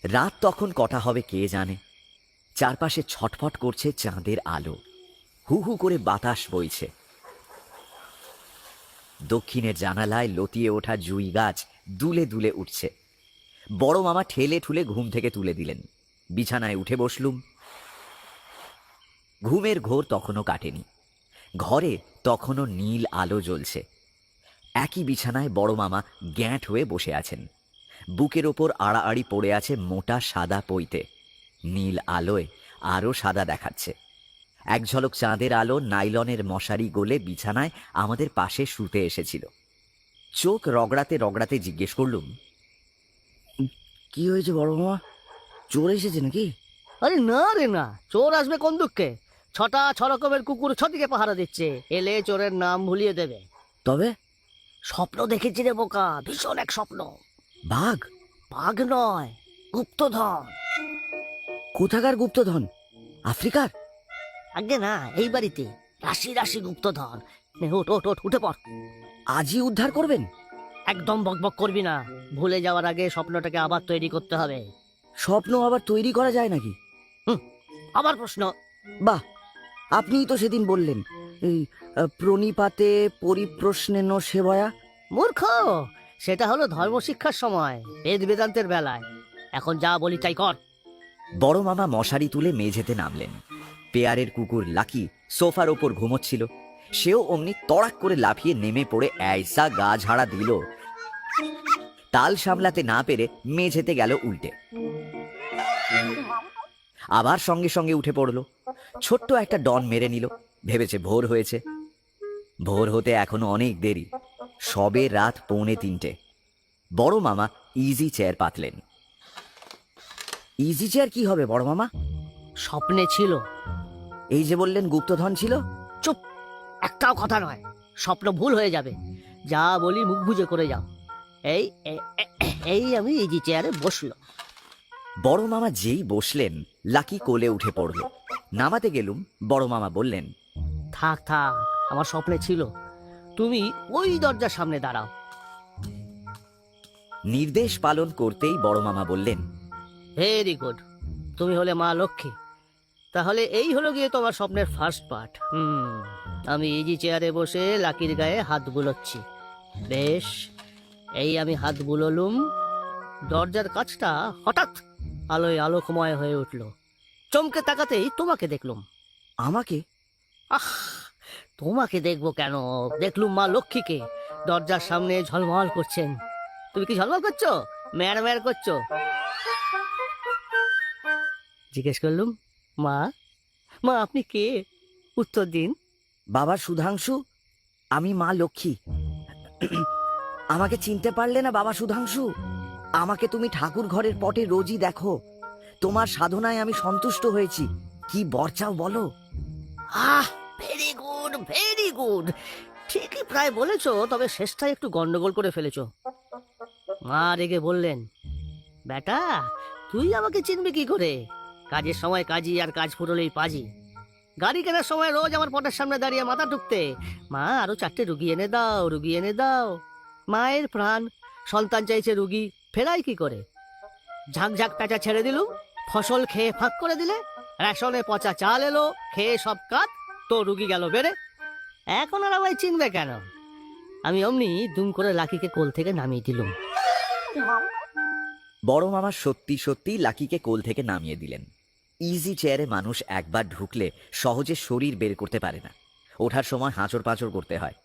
রাত তখন কটা হবে কে জানে। চারপাশে ছটফট করছে চাঁদের আলো, হু হু করে বাতাস বইছে। দক্ষিণের জানালায় লতিয়ে ওঠা জুই গাছ দুলে দুলে উঠছে। বড় মামা ঠেলে ঠুলে ঘুম থেকে তুলে দিলেন। বিছানায় উঠে বসলুম। ঘুমের ঘোর তখনও কাটেনি। ঘরে তখনও নীল আলো জ্বলছে। একই বিছানায় বড় মামা গ্যাঁট হয়ে বসে আছেন। বুকের ওপর আড়াআড়ি পড়ে আছে মোটা সাদা পৈতে। নীল আলোয় আরও সাদা দেখাচ্ছে। এক ঝলক চাঁদের আলো নাইলনের মশারি গলে বিছানায় আমাদের পাশে শুতে এসেছিল। চোখ রগড়াতে রগড়াতে জিজ্ঞেস করলুম, কি হয়েছে বড় মামা? চোর এসেছে নাকি? আরে না রে না, চোর আসবে কোন দুঃখে? ছটা ছ রকমের কুকুর ছদিকে পাহারা দিচ্ছে, এলে চোরের নাম ভুলিয়ে দেবে। তবে স্বপ্ন দেখেছি রে বোকা, ভীষণ এক স্বপ্ন। বাঘ? বাঘ নয়, গুপ্তধন। কোথাকার গুপ্তধন? আফ্রিকার? আগে না, এই বাড়িতে রাশি রাশি গুপ্তধন। নে ওঠ ওঠ ওঠ, উঠে পড়। আজই উদ্ধার করবেন? একদম বকবক করবি না, ভুলে যাওয়ার আগে স্বপ্নটাকে আবার তৈরি করতে হবে। স্বপ্ন আবার তৈরি করা যায় নাকি? আবার প্রশ্ন? বাহ, আপনিই তো সেদিন বললেন এই প্রণিপাতে পরিপ্রশ্নেন সেবয়া। মূর্খ, সেটা হলো ধর্মশিক্ষার সময়, বেদ বেদান্তের বেলায়। এখন যা বলি তাই কর। বড় মামা মশারি তুলে মেঝেতে নামলেন। পেয়ারের কুকুর লাকি সোফার ওপর ঘুমোচ্ছিল। সেও অমনি তড়াক করে লাফিয়ে নেমে পড়ে ऐसा গা ঝাড়া দিল, তাল সামলাতে না পেরে মেঝেতে গেল উল্টে। আবার সঙ্গে সঙ্গে উঠে পড়ল। ছোট্ট একটা ডন মেরে নিল। ভেবেছে ভোর হয়েছে। ভোর হতে এখনো অনেক দেরি, সবে রাত 2:45। বড় মামা ইজি চেয়ার পাতলেন। ইজি চেয়ার কি হবে বড় মামা? স্বপ্নে ছিল। এই যে বললেন গুপ্তধন ছিল। চুপ, একটাও কথা নয়। স্বপ্ন ভুল হয়ে যাবে। যা বলি মুখ বুজে করে যাও। এই এই আমি ইজি চেয়ারে বসলো। বড় মামা যেই বসলেন, লাকি কোলে উঠে পড়ল। নামাতে গেলুম, বড় মামা বললেন, থাক থাক, আমার স্বপ্নে ছিল। তুমি ওই দরজার সামনে দাঁড়াও। নির্দেশ পালন করতেই বড় মামা বললেন, ভেরি গুড, তুমি হলে মা লক্ষ্মী। তাহলে এই হলো গিয়ে তোমার স্বপ্নের ফার্স্ট পার্ট। আমি ইজি চেয়ারে বসে লাকির গায়ে হাত বুলোচ্ছি। বেশ, এই আমি হাত বুলোলুম। দরজার কাছটা হঠাৎ আলোয় আলোকময় হয়ে উঠল। চমকে তাকাতেই তোমাকে দেখলুম। আমাকে? আহ, তোমাকে দেখবো কেন, দেখলুম মা লক্ষ্মীকে দরজার সামনে ঝলমল করছেন। তুমি কি ঝলমল করছো, ম্যার ম্যার করছো? জিজ্ঞেস করলুম, মা মা আপনি কে? উত্তর দিন। বাবা সুধাংশু, আমি মা লক্ষ্মী। আমাকে চিনতে পারলে না বাবা সুধাংশু? আমাকে তুমি ঠাকুর ঘরের পটে রোজই দেখো। তোমার সাধনায় আমি সন্তুষ্ট হয়েছি। কি বর চাও বলো? আহ, ভেরি গুড ভেরি গুড। ঠিকই প্রায় বলেছো, তবে শেষটায় একটু গন্ডগোল করে ফেলেছো। মা রেগে বললেন, বেটা তুই আমাকে চিনবি কি করে? কাজের সময় কাজী আর কাজ ফুরলেই পাজি। গাড়ি কেনার সময় রোজ আমার পটের সামনে দাঁড়িয়ে মাথা ঢুকতে, মা আরো 4টে রুগী এনে দাও, রুগী এনে দাও। মায়ের প্রাণ, সন্তান চাইছে রুগী, ফেরাই কি করে? ঝাঁকঝাঁক প্যাঁচা ছেড়ে দিলুম, ফসল খেয়ে ফাঁক করে দিলে। রেশনে পচা চাল এলো, খেয়ে সব কাত, তো রুগী গেল বেড়ে। এখন আর আমায় চিনবে কেন? আমি অমনি দুম করে লাকিকে কোল থেকে নামিয়ে দিলুম। বড় মামা সত্যি সত্যি লাকিকে কোল থেকে নামিয়ে দিলেন। ইজি চেয়ারে মানুষ একবার ঢুকলে সহজে শরীর বের করতে পারে না। ওঠার সময় হাঁচড় পাঁচড় করতে হয়।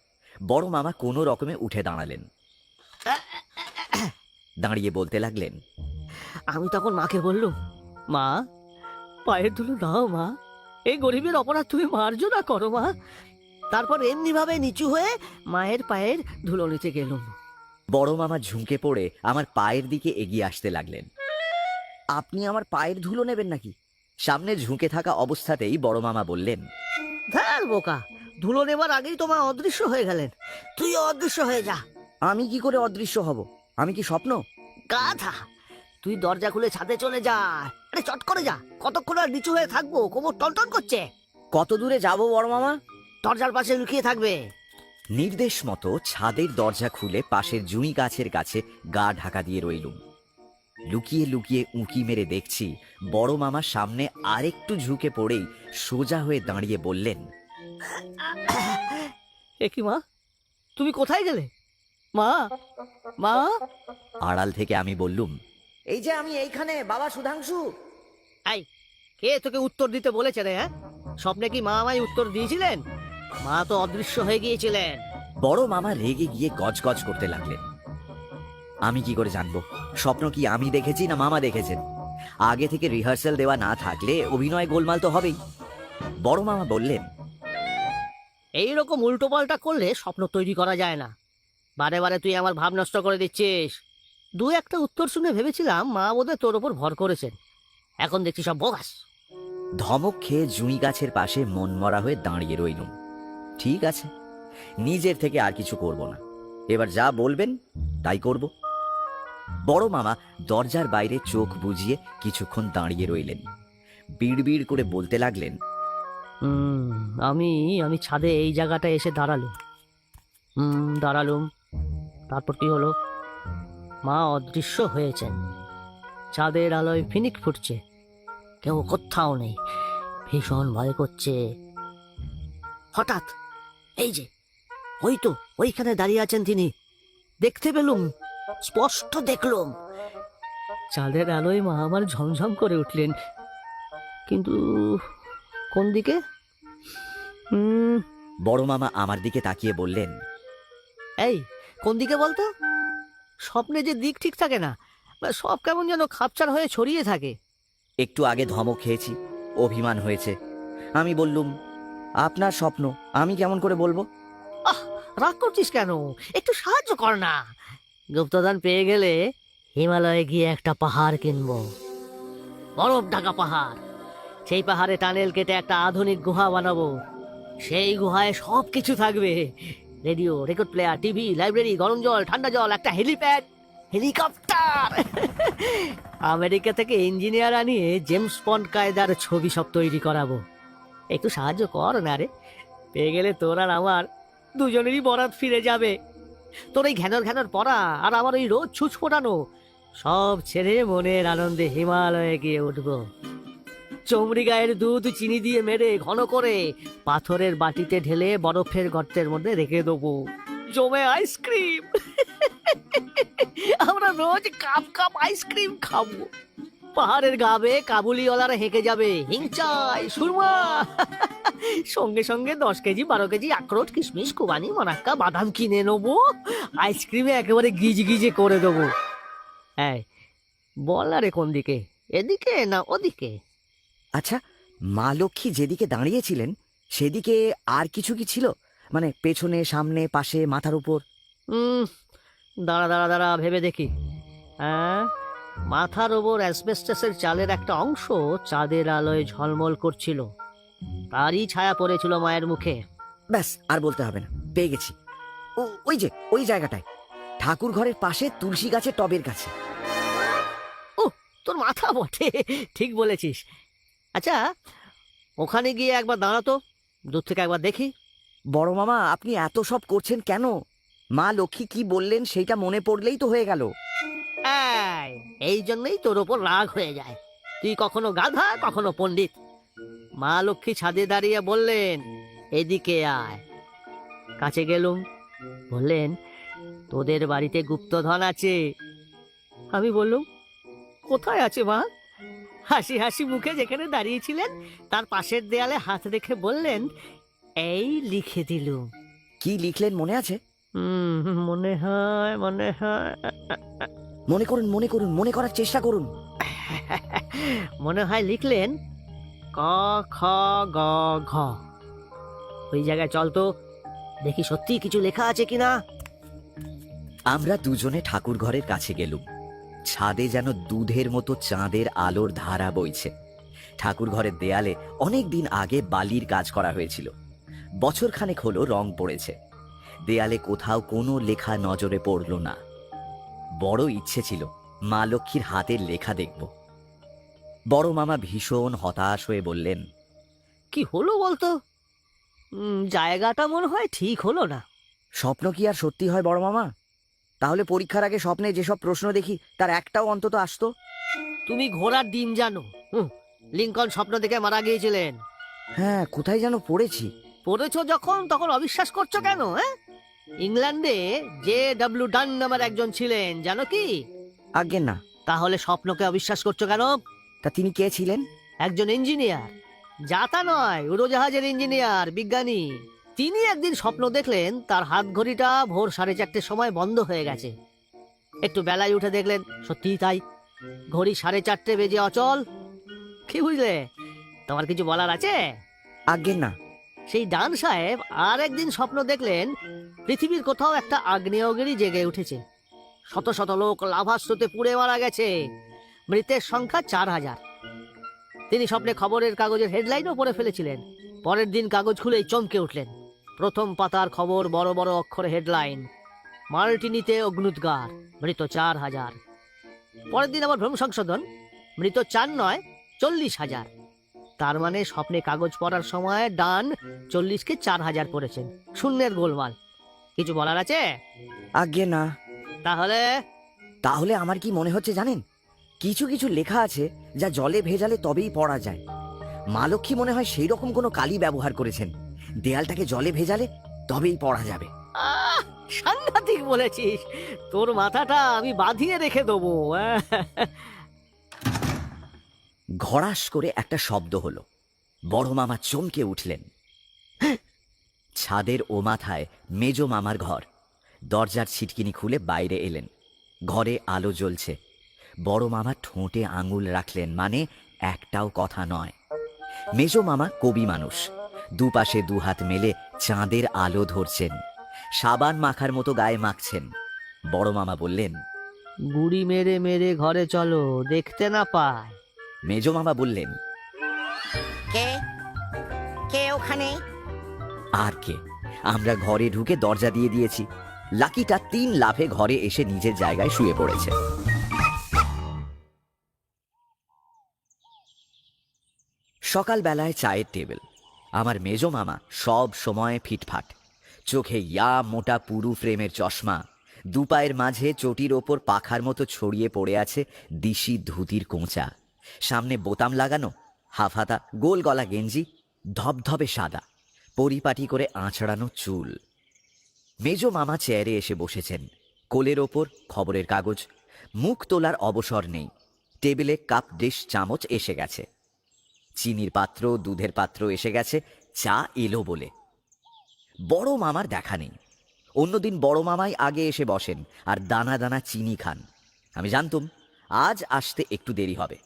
বড় মামা কোনো রকমে উঠে দাঁড়ালেন। দাঁড়িয়ে বলতে লাগলেন, আমি তখন মাকে বললুম, মা পায়ের ধুলো দাও মা, এই গরিবের অপরাধ তুমি মার্জনা করো মা। তারপর এমনি ভাবে নিচু হয়ে মায়ের পায়ের ধুলো নিতে গেলুম। বড় মামা ঝুঁকে পড়ে আমার পায়ের দিকে এগিয়ে আসতে লাগলেন। আপনি আমার পায়ের ধুলো নেবেন নাকি? সামনে ঝুঁকে থাকা অবস্থাতেই বড় মামা বললেন, ধ্যার বোকা, ধুলো নেবার আগেই তোমার অদৃশ্য হয়ে গেলেন। তুইও অদৃশ্য হয়ে যা। আমি কি করে অদৃশ্য হব? আমি কি স্বপ্ন? গাধা, তুই দরজা খুলে ছাদে চলে যা। আরে চট করে যা, কতক্ষণ আর নিচু হয়ে থাকবো, কোমর টনটন করছে। কত দূরে যাবো বড় মামা? দরজার পাশে লুকিয়ে থাকবে। নির্দেশ মতো ছাদের দরজা খুলে পাশের জুঁই গাছের কাছে গা ঢাকা দিয়ে রইলুম। লুকিয়ে লুকিয়ে উঁকি মেরে দেখছি বড় মামা সামনে আরেকটু ঝুঁকে পড়েই সোজা হয়ে দাঁড়িয়ে বললেন, এ কি মা, তুমি কোথায় গেলে? মা, মা। আড়াল থেকে আমি বললুম, এই যে আমি এইখানে, বাবা সুধাংশু। আই, কে তোকে উত্তর দিতে বলেছে রে? হ্যাঁ, স্বপ্নে কি মা আমায় উত্তর দিয়েছিলেন? মা তো অদৃশ্য হয়ে গিয়েছিলেন। বড় মামা রেগে গিয়ে গজগজ করতে লাগলেন। আমি কি করে জানবো স্বপ্ন কি আমি দেখেছি না মামা দেখেছেন? আগে থেকে রিহার্সাল দেওয়া না থাকলে অভিনয় গোলমাল তো হবেই। বড় মামা বললেন, এইরকম উল্টো পাল্টা করলে স্বপ্ন তৈরি করা যায় না। বারে বারে তুই আমার ভাব নষ্ট করে দিচ্ছিস। দু একটা উত্তর শুনে ভেবেছিলাম মা বোধহয় তোর ওপর ভর করেছেন, এখন দেখছি সব বোগাস। ধমক খেয়ে জুঁই গাছের পাশে মনমরা হয়ে দাঁড়িয়ে রইলুম। ঠিক আছে, নিজের থেকে আর কিছু করব না, এবার যা বলবেন তাই করব। বড় মামা দরজার বাইরে চোখ বুজিয়ে কিছুক্ষণ দাঁড়িয়ে রইলেন। বিড়বিড় করে বলতে লাগলেন, আমি আমি ছাদে এই জায়গাটায় এসে দাঁড়ালুম। তারপর কি হলো? মা অদৃশ্য হয়েছেন। চাঁদের আলোয় ফিনিক ফুটছে, কেউ কোথাও নেই। ভীষণ ভয় করছে। হঠাৎ এই যে, ওই তো ওইখানে দাঁড়িয়ে আছেন তিনি। দেখতে পেলুম, স্পষ্ট দেখলুম। চাঁদের আলোয় মা আমার ঝমঝম করে উঠলেন, কিন্তু কোন দিকে? বড় মামা আমার দিকে তাকিয়ে বললেন, এই কোন দিকে বলতো? স্বপ্নে যে দিক ঠিক থাকে না, সব কেমন যেন খাপচার হয়ে ছড়িয়ে থাকে। একটু আগে ধমক খেয়েছি, অভিমান হয়েছে। আমি বললুম, আপনার স্বপ্ন আমি কেমন করে বলবো? আহ, রাগ করছিস কেন? একটু সাহায্য কর না। গুপ্তদান পেয়ে গেলে হিমালয়ে গিয়ে একটা পাহাড় কিনবো, বরফ ঢাকা পাহাড়। সেই পাহাড়ে টানেল কেটে একটা আধুনিক গুহা বানাবো। সেই গুহায় সব কিছু থাকবে, radio, record player, TV, library, গরম জল, ঠান্ডা জল, একটা হেলিপ্যাড, হেলিকপ্টার। আমেরিকা থেকে ইঞ্জিনিয়ার আনিয়ে জেমস বন্ড কায়দার ছবি সব তৈরি করাবো। একটু সাহায্য কর না রে। পেয়ে গেলে তোর আর আমার দুজনেরই বরাত ফিরে যাবে। তোর এই ঘ্যানর ঘ্যানর পড়া আর আমার ওই রোজ ছুঁচ ফোটানো সব ছেড়ে মনের আনন্দে হিমালয়ে গিয়ে উঠবো। চমড়ি গায়ের দুধ চিনি দিয়ে মেরে ঘন করে পাথরের বাটিতে ঢেলে বরফের গর্তের মধ্যে রেখে দেবো, জমে আইসক্রিম। আমরা রোজ কাপ কাপ আইসক্রিম খাবো। পাহাড়ের গাবে কাবুলিওয়ালারা হেঁকে যাবে, হিংচাই, সুরমা। সঙ্গে সঙ্গে 10 কেজি 12 কেজি আখরোট, কিশমিশ, কুবানি, মনাক্কা, বাদাম কিনে নেবো। আইসক্রিমে একেবারে গিজ গিজে করে দেবো। হ্যাঁ, বল না রে, কোন দিকে? এদিকে না ওদিকে? আচ্ছা, মা লক্ষ্মী যেদিকে দাঁড়িয়েছিলেন সেদিকে আর কিছু কি ছিল? মানে পেছনে, সামনে, পাশে, মাথার উপর? দাঁড়া দাঁড়া দাঁড়া, ভেবে দেখি। হ্যাঁ, মাথার ওপর অ্যাসবেস্টাসের চালের একটা অংশ চাঁদের আলোয় ঝলমল করছিল, তারই ছায়া পড়েছিল মায়ের মুখে। ব্যাস, আর বলতে হবে না, পেয়ে গেছি। ওই যে ওই জায়গাটায়, ঠাকুর ঘরের পাশে তুলসী গাছের টবের কাছে। ও, তোর মাথা বটে, ঠিক বলেছিস। আচ্ছা, ওখানে গিয়ে একবার দাঁড়াতো, দূর থেকে একবার দেখি। বড় মামা, আপনি এত সব করছেন কেন? মা লক্ষ্মী কি বললেন সেইটা মনে পড়লেই তো হয়ে গেল। এই জন্যই তোর ওপর রাগ হয়ে যায়। তুই কখনো গাধা, কখনো পণ্ডিত। মা লক্ষ্মী ছাদে দাঁড়িয়ে বললেন, এদিকে আয়। কাছে গেলুম, বললেন, তোদের বাড়িতে গুপ্তধন আছে। আমি বললুম, কোথায় আছে মা? হাসি হাসি মুখে যেখানে দাঁড়িয়েছিলেন তার পাশের দেয়ালে হাত রেখে বললেন, এই লিখে দিলুম। কি লিখলেন মনে আছে? মনে হয় মনে করুন, মনে করুন, মনে করার চেষ্টা করুন। মনে হয় লিখলেন, ক খ গ ঘ। ওই জায়গায় চল তো, দেখি সত্যি কিছু লেখা আছে কিনা। আমরা দুজনে ঠাকুর ঘরের কাছে গেলুম। ছাদে যেন দুধের মতো চাঁদের আলোর ধারা বইছে। ঠাকুর ঘরের দেয়ালে অনেক দিন আগে বালির কাজ করা হয়েছিল, বছরখানেক হলো রং পড়েছে। দেয়ালে কোথাও কোনো লেখা নজরে পড়ল না। বড় ইচ্ছে ছিল মা লক্ষ্মীর হাতের লেখা দেখব। বড় মামা ভীষণ হতাশ হয়ে বললেন, কি হলো বলতো? জায়গাটা মনে হয় ঠিক হলো না। স্বপ্ন কি আর সত্যি হয় বড় মামা? তাহলে পরীক্ষার আগে স্বপ্নে যেসব প্রশ্ন দেখি তার একটাও অন্তত আসতো। তুমি ঘোড়ার ডিম জানো? লিঙ্কন স্বপ্ন দেখে মারা গিয়েছিলেন। হ্যাঁ, কোথায় যেন পড়েছি। পড়েছো যখন, তখন অবিশ্বাস করছো কেন? ইংল্যান্ডে JW ডান নামের একজন ছিলেন, জানো কি? আজ্ঞে না। তাহলে স্বপ্নকে অবিশ্বাস করছো কেন? তা তিনি কে ছিলেন? একজন ইঞ্জিনিয়ার, যাতা নয়, উড়োজাহাজের ইঞ্জিনিয়ার, বিজ্ঞানী। তিনি একদিন স্বপ্ন দেখলেন তার হাত ঘড়িটা ভোর 4:30 সময় বন্ধ হয়ে গেছে। একটু বেলায় উঠে দেখলেন সত্যিই তাই, ঘড়ি 4:30 বেজে অচল। কি বুঝলে? তোমার কিছু বলার আছে? আজ্ঞে না। সেই ডান সাহেব আর একদিন স্বপ্ন দেখলেন পৃথিবীর কোথাও একটা আগ্নেয়গিরি জেগে উঠেছে, শত শত লোক লাভা স্রোতে পুড়ে মারা গেছে, মৃতের সংখ্যা 4000। তিনি স্বপ্নে খবরের কাগজের হেডলাইনও পড়ে ফেলেছিলেন। পরের দিন কাগজ খুলেই চমকে উঠলেন। প্রথম পাতার খবর, বড় বড় অক্ষরে হেডলাইন, মার্টিনিতে অগ্নুদ্গার, মৃত 4000। পরের দিন আবার ভ্রম সংশোধন, মৃত 4 নয় 40,000। তার মানে স্বপ্নে কাগজ পড়ার সময় ডান 40কে 4000 পড়েছেন। শূন্যের গোলমাল। কিছু বলার আছে? আজ্ঞে না। তাহলে তাহলে আমার কি মনে হচ্ছে জানেন, কিছু কিছু লেখা আছে যা জলে ভেজালে তবেই পড়া যায়। মা লক্ষ্মী মনে হয় সেই রকম কোনো কালি ব্যবহার করেছেন, দেয়ালটাকে জলে ভেজালে তবেই পড়া যাবে। সাংঘাতিক বলেছিস। তোর মাথাটা আমি বাঁধিয়ে রেখে দেবো। ঘড়াস করে একটা শব্দ হলো। বড় মামা চমকে উঠলেন। ছাদের ও মাথায় মেজ মামার ঘর। দরজার ছিটকিনি খুলে বাইরে এলেন। ঘরে আলো জ্বলছে। বড় মামা ঠোঁটে আঙুল রাখলেন, মানে একটাও কথা নয়। মেজ মামা কবি মানুষ, দুপাশে দুহাত মেলে চাঁদের আলো ধরছেন, সাবান মাখার মতো গায়ে মাখছেন। বড় মামা বললেন, গুড়ি মেরে মেরে ঘরে চলো, দেখতে না পায়। মেজ মামা বললেন, কে কে ওখানে? আর কে? আমরা ঘরে ঢুকে দরজা দিয়ে দিয়েছি। লাকিটা 3 লাফে ঘরে এসে নিজের জায়গায় শুয়ে পড়েছে। সকালবেলায় চায়ের টেবিল। আমার মেজ মামা সব সময় ফিটফাট, চোখে মোটা পুরু ফ্রেমের চশমা, দুপায়ের মাঝে চটির ওপর পাখার মতো ছড়িয়ে পড়ে আছে দিশি ধুতির কোঁচা, সামনে বোতাম লাগানো হাফ হাতা গোল গলা গেঞ্জি, ধবধবে সাদা, পরিপাটি করে আঁচড়ানো চুল। মেজ মামা চেয়ারে এসে বসেছেন, কোলের ওপর খবরের কাগজ। মুখ তোলার অবসর নেই। টেবিলে কাপ, ডিশ, চামচ এসে গেছে। চিনির পাত্র, দুধের পাত্র এসে গেছে, চা এলো বলে। বড় মামার দেখা নেই। অন্যদিন বড় মামাই আগে এসে বসেন আর দানা দানা চিনি খান। আমি জানতুম আজ আসতে একটু দেরি হবে।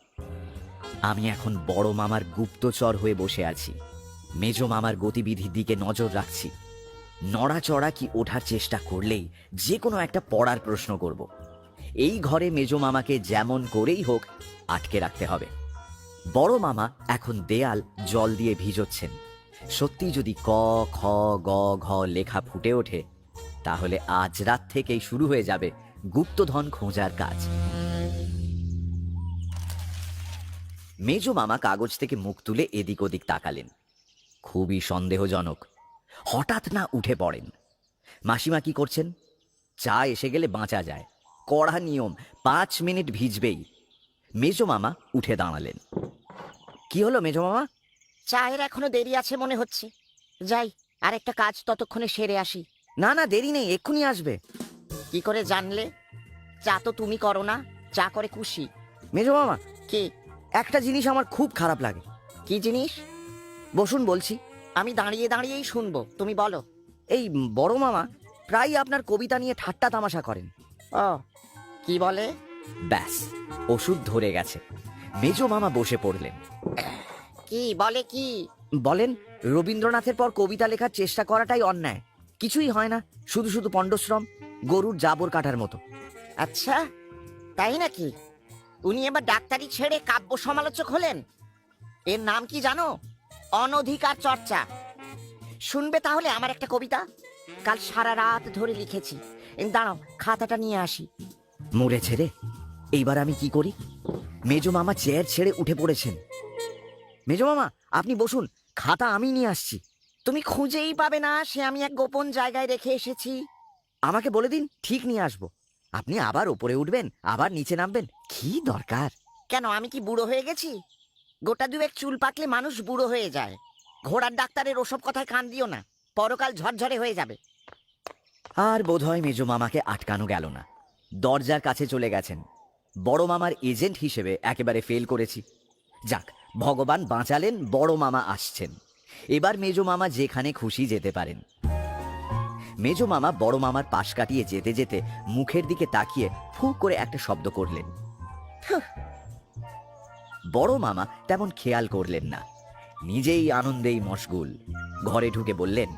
আমি এখন বড় মামার গুপ্তচর হয়ে বসে আছি। মেজ মামার গতিবিধির দিকে নজর রাখছি। নড়াচড়া কি ওঠার চেষ্টা করলেই যে কোনো একটা পড়ার প্রশ্ন করব। এই ঘরে মেজ মামাকে যেমন করেই হোক আটকে রাখতে হবে। বড় মামা এখন দেয়াল জল দিয়ে ভিজোচ্ছেন। সত্যি যদি ক, খ, গ, ঘ লেখা ফুটে ওঠে, তাহলে আজ রাত থেকেই শুরু হয়ে যাবে গুপ্তধন খোঁজার কাজ। মেজ মামা কাগজ থেকে মুখ তুলে এদিক ওদিক তাকালেন। খুবই সন্দেহজনক। হঠাৎ না উঠে পড়েন। মাসিমা কি করছেন? চা এসে গেলে বাঁচা যায়, কড়া নিয়ম, 5 মিনিট ভিজবেই। মেজ মামা উঠে দাঁড়ালেন। কি হলো মেজ মামা? চায়ের এখনো দেরি আছে মনে হচ্ছে। যাই, আরেকটা কাজ ততক্ষণে সেরে আসি। না না, দেরি নেই, এক্ষুনি আসবে। কি করে জানলে? চা তো তুমি করো না, চা করে খুশি। মেজ মামা, কি? একটা জিনিস আমার খুব খারাপ লাগে। কি জিনিস? বসুন বলছি। আমি দাঁড়িয়ে দাঁড়িয়েই শুনবো, তুমি বলো। এই বড় মামা প্রায়ই আপনার কবিতা নিয়ে ঠাট্টা তামাশা করেন। ও, কি বলে? ব্যাস, ওষুধ ধরে গেছে। মেজ মামা বসে পড়লেন। কি বলে? কি বলেন, রবীন্দ্রনাথের পর কবিতা লেখার চেষ্টা করাটাই অন্যায়। কিছুই হয় না, শুধু শুধু পণ্ডশ্রম, গরুর জাবর কাটার মতো। আচ্ছা, তাই নাকি? উনি এবার ডাক্তারি ছেড়ে কাব্য সমালোচক হলেন। এর নাম কি জানো? অনধিকার চর্চা। শুনবে তাহলে আমার একটা কবিতা? কাল সারা রাত ধরে লিখেছি। দাঁড়াও, খাতাটা নিয়ে আসি। মরেছে রে, এইবার আমি কি করি? মেজ মামা চেয়ার ছেড়ে উঠে পড়েছেন। মেজ মামা, আপনি বসুন, খাতা আমি নিয়ে আসছি। তুমি খুঁজেই পাবে না, সে আমি এক গোপন জায়গায় রেখে এসেছি। আমাকে বলে দিন, ঠিক নিয়ে আসবো। আপনি আবার ওপরে উঠবেন, আবার নিচে নামবেন, কি দরকার? কেন, আমি কি বুড়ো হয়ে গেছি? গোটা দুয়েক চুল পাকলে মানুষ বুড়ো হয়ে যায়। ঘোড়ার ডাক্তারের ওসব কথায় কান দিও না, পরকাল ঝরঝরে হয়ে যাবে। আর বোধহয় মেজো মামাকে আটকানো গেল না, দরজার কাছে চলে গেছেন। বড় মামার এজেন্ট হিসেবে একেবারে ফেল করেছি। যাক, ভগবান বাঁচালেন, বড় মামা আসছেন। এবার মেজো মামা যেখানে খুশি যেতে পারেন। মেজো মামা বড় মামার পাশ কাটিয়ে যেতে যেতে মুখের দিকে তাকিয়ে ফুঁ করে একটা শব্দ করলেন। বড় মামা তেমন খেয়াল করলেন না, নিজেই আনন্দেই মশগুল। ঘরে ঢুকে বললেন,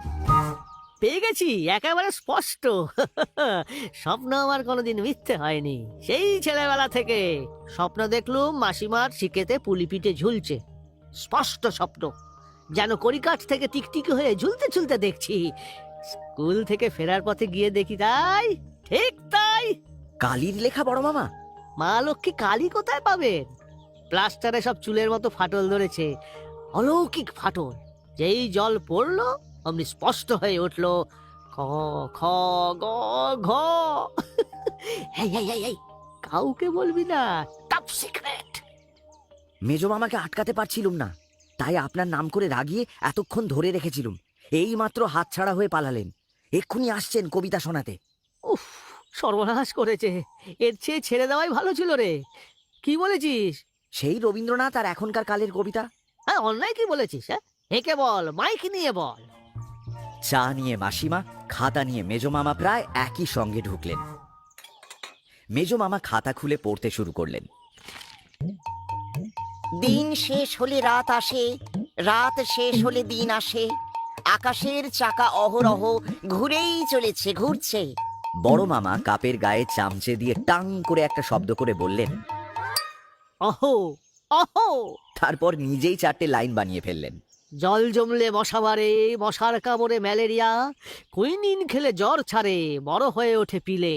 পেয়ে গেছি, একেবারে স্পষ্ট। স্বপ্ন আমার কোনোদিন মিথ্যে হয়নি। সেই ছেলেবেলা থেকে স্বপ্ন দেখলুম মাসিমার শিকেতে পুলি পিঠে ঝুলছে। স্পষ্ট স্বপ্ন, যেন কড়িকাঠ থেকে টিকটিকি হয়ে ঝুলতে ঝুলতে দেখছি। স্কুল থেকে ফেরার পথে গিয়ে দেখি তাই, ঠিক তাই। কালির লেখা বড় মামা? মা লক্ষ্মী কালি কোথায় পাবেন? প্লাস্টারে সব চুলের মতো ফাটল ধরেছে, অলৌকিক ফাটল। যেই জল পড়লো অমনি স্পষ্ট হয়ে উঠলো খ খ গ ঘ। এই, এই, এই, এই, কাউকে বলবি না, টপ সিক্রেট। মেজো মামাকে আটকাতে পারছিলুম না, তাই আপনার নাম করে রাগিয়ে এতক্ষণ ধরে রেখেছিলুম। এই মাত্র হাতছাড়া হয়ে পালালেন, এক্ষুনি আসছেন কবিতা শোনাতে। উফ, সর্বনাশ করেছে। এর চেয়ে ছেড়ে দেওয়াই ভালো ছিল রে। কি বলেছিস? সেই রবীন্দ্রনাথ আর এখনকার কালের কবিতা। হ্যাঁ, অন্যায় কি বলেছিস? হ্যাঁ, হেঁকে বল, মাইক নিয়ে বল। চা নিয়ে মাসিমা, খাতা নিয়ে মেজো মামা প্রায় একই সঙ্গে ঢুকলেন। মেজো মামা খাতা খুলে পড়তে শুরু করলেন। দিন শেষ হলে রাত আসে, রাত শেষ হলে দিন আসে, আকাশের চাকা অহরহ ঘুরেই চলেছে, ঘুরছে। বড় মামা কাপের গায়ে চামচে দিয়ে টাং করে একটা শব্দ করে বললেন, অহো অহো। তারপর নিজেই 4টে লাইন বানিয়ে ফেললেন। জল জমলে মশা বাড়ে, মশার কামড়ে ম্যালেরিয়া, কুইনিন খেলে জ্বর ছাড়ে, বড় হয়ে ওঠে পিলে।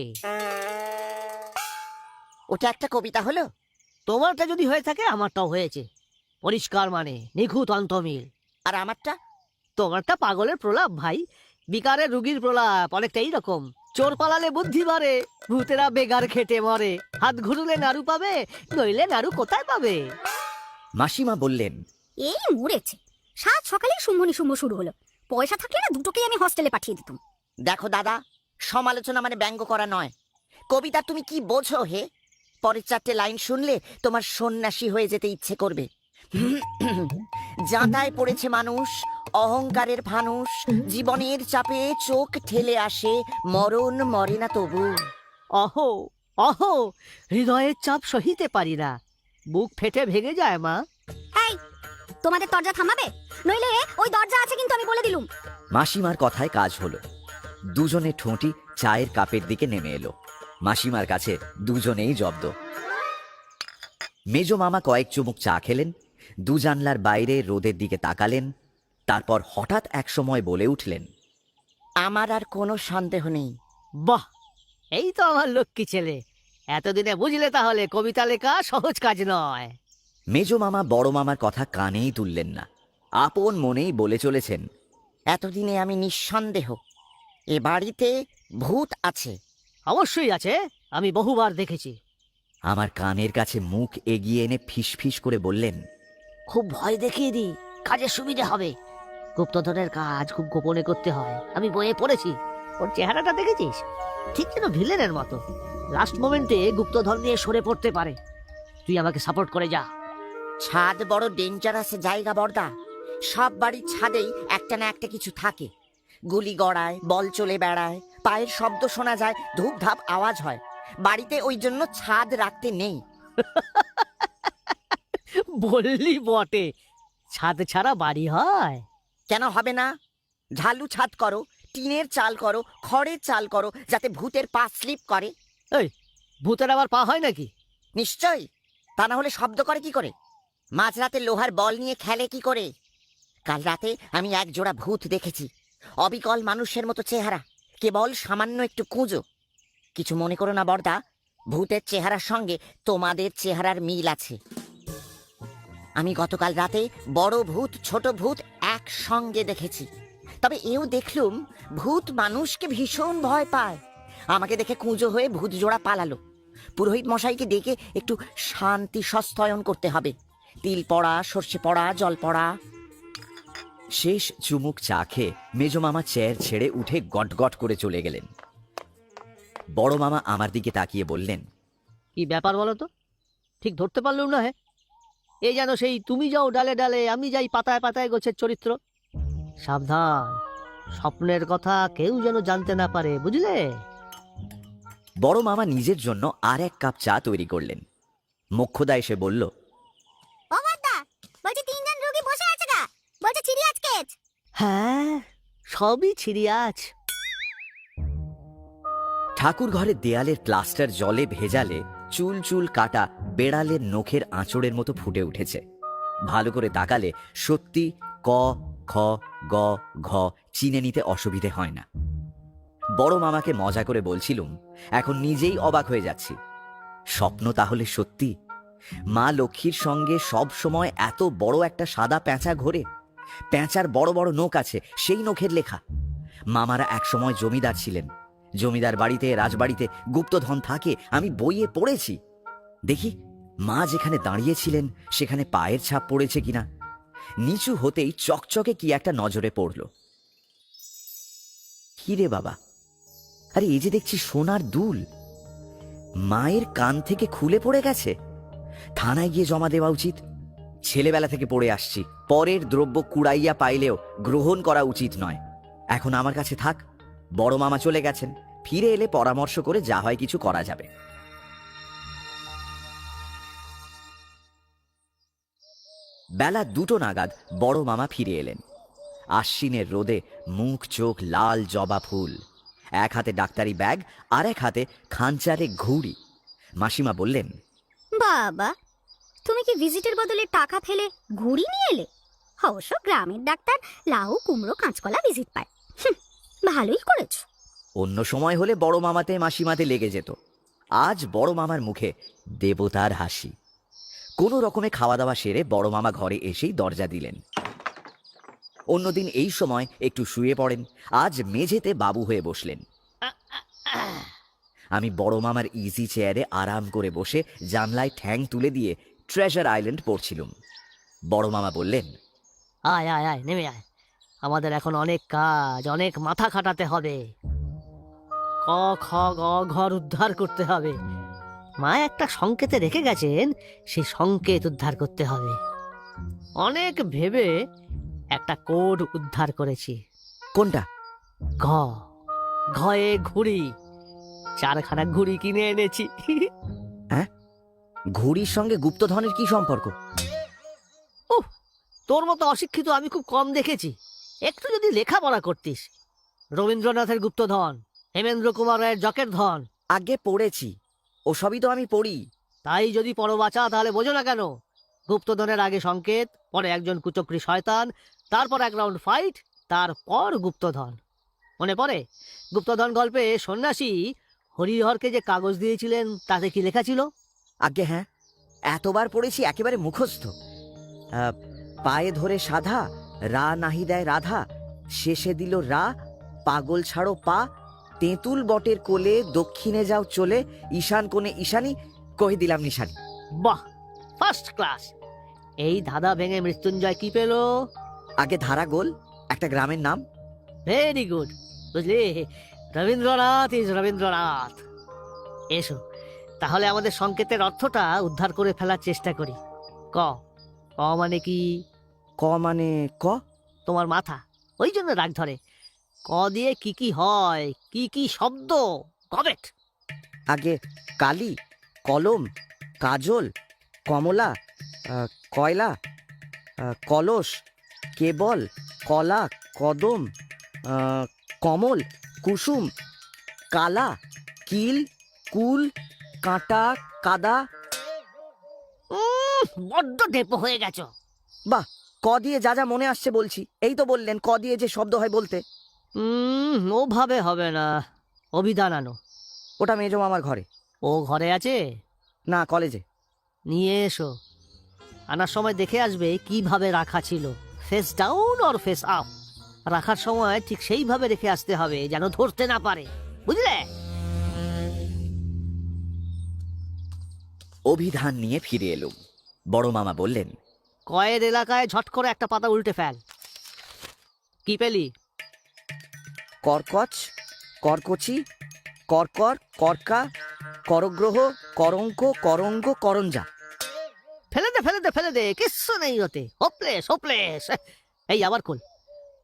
ওটা একটা কবিতা হলো? তোমারটা যদি হয়ে থাকে আমারটাও হয়েছে। পরিষ্কার মানে নিখুঁত অন্তমিল। আর আমারটা? তোমারটা পাগলের প্রলাপ ভাই, বিকারের রুগীর প্রলাপ, অনেকটা এইরকম। চোর পালালে বুদ্ধি বাড়ে, ভূতেরা বেগার খেটে মরে, হাত ঘুরলে নাড়ু পাবে, নইলে নাড়ু কোথায় পাবে? মাসিমা বললেন, এই মরেছে, সাত সকালে শুম্ভনি শুম্ভ শুরু হলো। পয়সা থাকলে না দুটোকেই আমি হস্টেলে পাঠিয়ে দিতাম। দেখো দাদা, সমালোচনা মানে ব্যঙ্গ করা নয়। কবিতা তুমি কি বোঝো হে? পরের 4টে লাইন শুনলে তোমার সন্ন্যাসী হয়ে যেতে ইচ্ছে করবে। যাঁতায় পড়েছে মানুষ, অহংকারের ফানুষ, জীবনের চাপে চোখ ঠেলে আসে, মরণ মরে না তবু। অহো অহো, হৃদয়ের চাপ সহিতে পারি না, বুক ফেটে ভেঙে যায় মা। এই, তোমাদের দরজা থামাবে, নইলে ওই দরজা আছে কিন্তু আমি বলে দিলুম। মাসিমার কথায় কাজ হলো। দুজনে ঠোঁটি চায়ের কাপের দিকে নেমে এলো। মাসিমার কাছে দুজনেই জব্দ। মেজো মামা কয়েক চুমুক চা খেলেন, দু জানলার বাইরে রোদের দিকে তাকালেন। তারপর হঠাৎ এক সময় বলে উঠলেন, আমার আর কোনো সন্দেহ নেই। বাহ, এই তো আমার লক্ষ্মী ছেলে। এতদিনে বুঝলে তাহলে কবিতা লেখা সহজ কাজ নয়। মেজো মামা বড় মামার কথা কানেই তুললেন না, আপন মনেই বলে চলেছেন, এতদিনে আমি নিঃসন্দেহ এ বাড়িতে ভূত আছে। অবশ্যই আছে, আমি বহুবার দেখেছি। আমার কানের কাছে মুখ এগিয়ে এনে ফিসফিস করে বললেন, খুব ভয় দেখিয়ে দিই, কাজে সুবিধে হবে। গুপ্তধনের কাজ খুব গোপনে করতে হয়, আমি বইয়ে পড়েছি। ওর চেহারাটা দেখেছিস? ঠিক যেন ভিলেনের মতো। লাস্ট মোমেন্টে গুপ্তধন নিয়ে সরে পড়তে পারে। তুই আমাকে সাপোর্ট করে যা। ছাদ বড় ডেঞ্জারাস জায়গা বর্দা। সব বাড়ির ছাদেই একটা না একটা কিছু থাকে। গুলি গড়ায়, বল চলে বেড়ায়, পায়ের শব্দ শোনা যায়, ধূপ ধাপ আওয়াজ হয়। বাড়িতে ওই জন্য ছাদ রাখতে নেই। বললি বটে, ছাদ ছাড়া বাড়ি হয়? কেন হবে না? ঝালু ছাদ করো, টিনের চাল করো, খড়ের চাল করো, যাতে ভূতের পা স্লিপ করে। এই, ভূতের আবার পা হয় নাকি? নিশ্চয়ই, তা না হলে শব্দ করে কি করে? মাঝরাতে লোহার বল নিয়ে খেলে কি করে? কাল রাতে আমি এক জোড়া ভূত দেখেছি। অবিকল মানুষের মতো চেহারা, কেবল সামান্য একটু কুঁজো। কিছু মনে করো না বর্দা, ভূতের চেহারার সঙ্গে তোমাদের চেহারার মিল আছে। আমি গতকাল রাতে বড় ভূত ছোট ভূত একসঙ্গে দেখেছি। তবে এও দেখলুম ভূত মানুষকে ভীষণ ভয় পায়, আমাকে দেখে কুঁজো হয়ে ভূত জোড়া পালালো। পুরোহিত মশাইকে ডেকে একটু শান্তি সস্তয়ন করতে হবে। তিল পড়া, সর্ষে পড়া, জল পড়া। শেষ চুমুক চা খেয়ে মেজো মামা চেয়ার ছেড়ে উঠে গট করে চলে গেলেন। বড় মামা আমার দিকে তাকিয়ে বললেন, কি ব্যাপার বলো তো? ঠিক ধরতে পারলুম না। হ্যাঁ, এই যেন সেই তুমি যাও ডালে ডালে, আমি যাই পাতায় পাতায় গোছের চরিত্র। সাবধান, স্বপ্নের কথা কেউ যেন জানতে না পারে, বুঝলে? বড় মামা নিজের জন্য আর এক কাপ চা তৈরি করলেন। মোক্ষদা এসে বলল, ও বড়দা, বলছি তিনজন রোগী বসে আছে গা, বলছে চিড়িয়াজ কেচ। হ্যাঁ, সবই ছিড়িয়াছ। ঠাকুর ঘরের দেয়ালের প্লাস্টার জলে ভেজালে চুল চুল কাটা বেড়ালের নখের আঁচড়ের মতো ফুটে উঠেছে। ভালো করে তাকালে সত্যি ক, খ, গ, ঘ চিনে নিতে অসুবিধে হয় না। বড় মামাকে মজা করে বলছিলুম, এখন নিজেই অবাক হয়ে যাচ্ছি। স্বপ্ন তাহলে সত্যি? মা লক্ষ্মীর সঙ্গে সব সময় এত বড় একটা সাদা পেঁচা ঘোরে, পেঁচার বড় বড় নখ আছে, সেই নখের লেখা। মামারা একসময় জমিদার ছিলেন। জমিদার বাড়িতে, রাজবাড়িতে গুপ্তধন থাকে, আমি বইয়ে পড়েছি। দেখি মা যেখানে দাঁড়িয়েছিলেন সেখানে পায়ের ছাপ পড়েছে কিনা। নিচু হতেই চকচকে কি একটা নজরে পড়ল। কি রে বাবা, আরে এই যে দেখছি সোনার দুল, মায়ের কান থেকে খুলে পড়ে গেছে। থানায় গিয়ে জমা দেওয়া উচিত। ছেলেবেলা থেকে পড়ে আসছি, পরের দ্রব্য কুড়াইয়া পাইলেও গ্রহণ করা উচিত নয়। এখন আমার কাছে থাক। বড় মামা চলে গেছেন, ফিরে এলে পরামর্শ করে যা হয় কিছু করা যাবে। বেলা 2টো নাগাদ বড় মামা ফিরে এলেন। আশ্বিনের রোদে মুখ চোখ লাল জবা ফুল, এক হাতে ডাক্তারি ব্যাগ আর এক হাতে খাঞ্চারে ঘুড়ি। মাসিমা বললেন, বাবা, তুমি কি ভিজিটের বদলে টাকা ফেলে ঘুড়ি নিয়ে এলে? অবশ্য গ্রামের ডাক্তার লাউ কুমড়ো কাঁচকলা ভিজিট পায়। ভালোই করেছ। অন্য সময় হলে বড় মামাতে মাসিমাতে লেগে যেত। আজ বড় মামার মুখে দেবতার হাসি। কোনো রকমে খাওয়া দাওয়া সেরে বড় মামা ঘরে এসেই দরজা দিলেন। অন্যদিন এই সময় একটু শুয়ে পড়েন, আজ মেঝেতে বাবু হয়ে বসলেন। আমি বড় মামার ইজি চেয়ারে আরাম করে বসে জানলায় ঠ্যাং তুলে দিয়ে ট্রেজার আইল্যান্ড পড়ছিলুম। বড় মামা বললেন, আয় আয় আয়, নেমে আয়। আমাদের এখন অনেক কাজ, অনেক মাথা খাটাতে হবে। ক খ গ ঘর উদ্ধার করতে হবে। মা একটা সংকেতে রেখে গেছেন, সেই সংকেত উদ্ধার করতে হবে। অনেক ভেবে একটা কোড উদ্ধার করেছি। কোনটা? ঘ, ঘয়ে ঘুড়ি। 4খানা ঘুড়ি কিনে এনেছি। ঘুড়ির সঙ্গে গুপ্তধনের কি সম্পর্ক? তোর মতো অশিক্ষিত আমি খুব কম দেখেছি। একটু যদি লেখাপড়া করতিস। রবীন্দ্রনাথের গুপ্তধন, হেমেন্দ্র কুমার রায়ের জকের ধন। আগে পড়েছি, ওসবই তো আমি পড়ি। তাই যদি পড়ো বাঁচা, তাহলে বোঝো না কেন? গুপ্তধনের আগে সংকেত, পরে একজন কুচক্রী শয়তান, তারপর এক রাউন্ড ফাইট, তারপর গুপ্তধন। মনে পড়ে গুপ্তধন গল্পে সন্ন্যাসী হরিহরকে যে কাগজ দিয়েছিলেন তাতে কি লেখা ছিল? আগে হ্যাঁ, এতবার পড়েছি একেবারে মুখস্থ। পায়ে ধরে সাধা, রা নাহি দেয় রাধা, শেষে দিল রা, পাগল ছাড়ো পা, তেঁতুল বটের কোলে, দক্ষিণে যাও চলে, ঈশান কোণে ঈশানী, কহে দিলাম নিশানি। বাহ, ফার্স্ট ক্লাস। এই ধাঁধা ভেঙে মৃত্যুঞ্জয় কি পেল? আগে ধারা গোল, একটা গ্রামের নাম। ভেরি গুড, বুঝলি? রবীন্দ্রনাথ ইজ রবীন্দ্রনাথ। এসো তাহলে আমাদের সংকেতের অর্থটা উদ্ধার করে ফেলার চেষ্টা করি। ক, ক মানে কি? ক মানে ক? তোমার মাথা, ওই জন্য রাগ ধরে। ক দিয়ে কি কি হয়, কি কি শব্দ? কবেট। আগে কালি, কলম, কাজল, কমলা, কয়লা, কলস, কেবল, কলা, কদম, কমল, কুসুম, কালা, কিল, কুল, কাঁটা, কাদা। বড্ড ডেপো হয়ে গেছো। বাহ, ক দিয়ে যা যা মনে আসছে বলছি। এই তো বললেন ক দিয়ে যে শব্দ হয় বলতে। ওভাবে হবে না, অভিধান আনো। ওটা মেজো মামার ঘরে। ও ঘরে আছে? না, কলেজে। নিয়ে এসো। আনার সময় দেখে আসবে কিভাবে রাখা ছিল, face down or face up. রাখার সময় ঠিক সেইভাবে রেখে আসতে হবে যেন ধরতে না পারে, বুঝলে? অভিধান নিয়ে ফিরে এলুম। বড় মামা বললেন, কয়ের এলাকায় ঝট করে একটা পাতা উল্টে ফেল। কি পেলি? কর্কচ, করকচি, করকর, করকা, করগ্রহ, করঙ্ক, করঙ্গ, করঞ্জা। ফেলে দে, কিচ্ছু নেই ওতে। Hopeless hopeless. এই আবার খোল,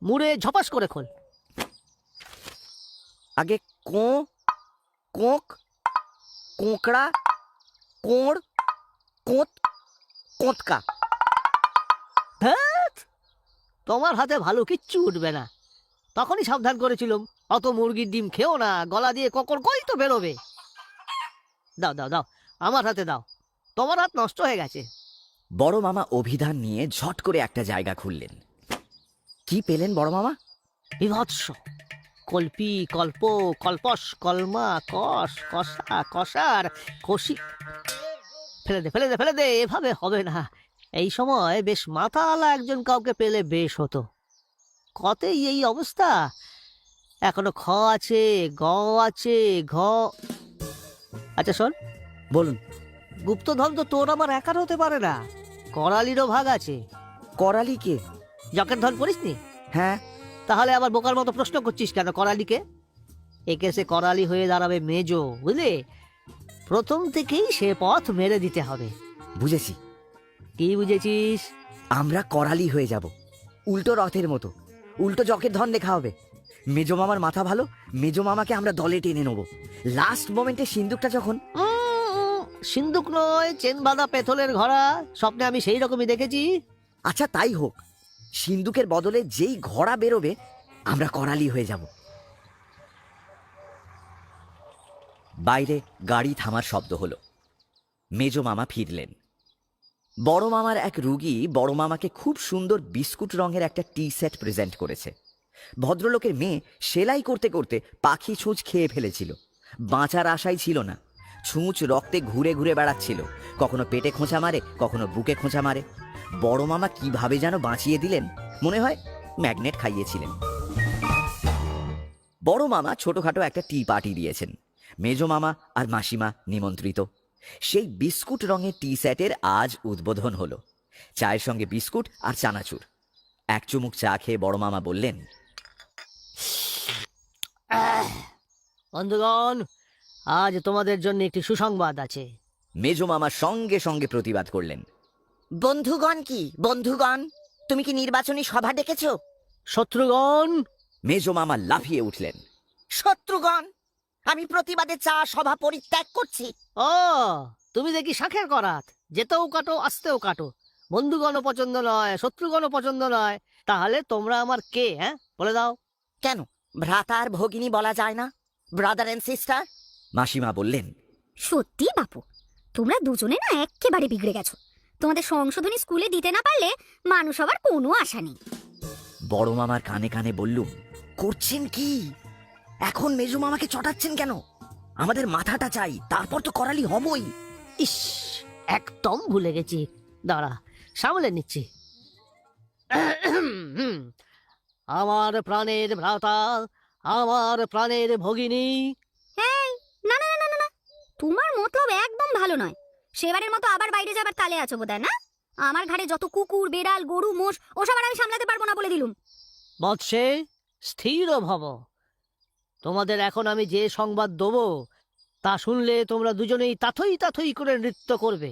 মুড়ে ঝপাস করে খোল। আগে কোঁক, কোঁকড়া, কোঁড়, কোঁত, কোঁতকা। ধ্যাৎ, তোমার হাতে ভালো কিচ্ছু উঠবে না। তখনই সাবধান করেছিলাম, অত মুরগির ডিম খেও না, গলা দিয়ে ককর কই তো বেরোবে। দাও দাও দাও, আমার হাতে দাও, তোমার হাত নষ্ট হয়ে গেছে। বড় মামা অভিধান নিয়ে ঝট করে একটা জায়গা খুললেন। কি পেলেন বড় মামা? বিভৎস। কল্পি, কল্প, কল্পস, কলমা, কষ, কষা, কষার, কষি। ফেলে দে, এভাবে হবে না। এই সময় বেশ মাথাওয়ালা একজন কাউকে পেলে বেশ হতো। কতেই এই অবস্থা। এখনো খ আছে, গ আছে, ঘ। আচ্ছা শোন, বলুন। গুপ্তধন তো তোর আমার একার হতে পারে না, করালিরও ভাগ আছে। করালি কে? জকের ধন করিসনি? হ্যাঁ। তাহলে আবার বোকার মতো প্রশ্ন করছিস কেন করালিকে? একে সে করালি হয়ে দাঁড়াবে মেজো, বুঝলে? প্রথম থেকেই সে পথ মেরে দিতে হবে। বুঝেছি। কি বুঝেছিস? আমরা করালি হয়ে যাব, উল্টো রথের মতো। উল্টো জকের ধন দেখা হবে। মেজো মামার মাথা ভালো, মেজো মামাকে আমরা দলে টেনে নেবো। লাস্ট মোমেন্টে সিন্দুকটা যখন। সিন্দুক নয়, চেন বাঁধা পেথলের ঘোড়া। স্বপ্নে আমি সেই রকমই দেখেছি। আচ্ছা তাই হোক, সিন্দুকের বদলে যেই ঘোড়া বেরোবে আমরা করালি হয়ে যাব। বাইরে গাড়ি থামার শব্দ হলো। মেজো মামা ফিরলেন। বড় মামার এক রুগী বড় মামাকে খুব সুন্দর বিস্কুট রঙের একটা টি সেট প্রেজেন্ট করেছে। ভদ্রলোকের মেয়ে সেলাই করতে করতে পাখি ছুঁচ খেয়ে ফেলেছিল। বাঁচার আশাই ছিল না। ছুঁচ রক্তে ঘুরে ঘুরে বেড়াচ্ছিল, কখনো পেটে খোঁচা মারে, কখনো বুকে খোঁচা মারে। বড় মামা কিভাবে যেন বাঁচিয়ে দিলেন, মনে হয় ম্যাগনেট খাইয়েছিলেন। বড় মামা ছোটখাটো একটা টি পার্টি দিয়েছেন। মেজো মামা আর মাসিমা নিমন্ত্রিত। সেই বিস্কুট রঙের টি সেটের আজ উদ্বোধন হলো। চায়ের সঙ্গে বিস্কুট আর চানাচুর। এক চুমুক চা খেয়ে বড় মামা বললেন, বন্ধুগণ, আজ তোমাদের জন্য একটি সুসংবাদ আছে। মেজো মামা সঙ্গে সঙ্গে প্রতিবাদ করলেন, বন্ধুগণ কি বন্ধুগণ? তুমি কি নির্বাচনী সভা ডেকেছো? শত্রুগণ। মেজো মামা লাফিয়ে উঠলেন। শত্রুগণ, আমি প্রতিবাদে চা সভা পরিত্যাগ করছি। ও, তুমি দেখি শাঁখের করাত, যেতেও কাটো আসতেও কাটো। বন্ধুগণও পছন্দ নয়, শত্রুগণও পছন্দ নয়। তাহলে তোমরা আমার কে? হ্যাঁ, বলে দাও। কেন ভ্রাতা আর ভগিনী বলা যায় না? Brother and sister. মাসিমা বললেন, সত্যি বাপু, তোমরা দুজনে না এক্কেবারে বিগড়ে গেছো। তোমাদের সংশোধনী স্কুলে দিতে না পারলে মানুষ হবার কোনো আশা নেই। বড় মামার কানে কানে বললুম, করছেন কি এখন? মেজো মামাকে চটাচ্ছেন কেন? আমাদের মাথাটা চাই, তারপর তো করালি হবই। ইস, একদম ভুলে গেছি। দাঁড়া, সামলে নিচ্ছি। আমার প্রাণের ভ্রাতা, আমার প্রাণের ভগিনী। না না না না না, তোমার মতলব একদম ভালো নয়। সেবারের মতো আবার বাইরে যাবার তালে আছো বোধহয়, না? আমার ঘাড়ে যত কুকুর, বেড়াল, গরু, মোষ, ওসব আর আমি সামলাতে পারবো না বলে দিলুম। বৎসে, স্থির ভব। তোমাদের এখন আমি যে সংবাদ দেবো তা শুনলে তোমরা দুজনেই তাথই তাথই করে নৃত্য করবে।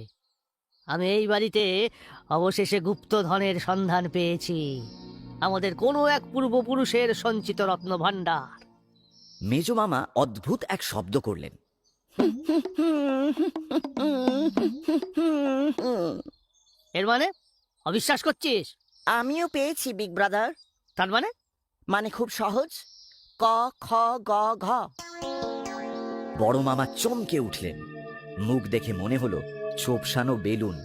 আমি এই বাড়িতে অবশেষে গুপ্তধনের সন্ধান পেয়েছি। আমাদের কোনো এক পূর্বপুরুষের সঞ্চিত রত্ন ভাণ্ডার। মেজো মামা অদ্ভুত এক শব্দ করলেন। এর মানে অবিশ্বাস করছিস? আমিও পেয়েছি বিগ ব্রাদার। তার মানে? মানে খুব সহজ, ক খ গ ঘ। বড় মামা চমকে উঠলেন। মুখ দেখে মনে হলো চোপসানো বেলুন।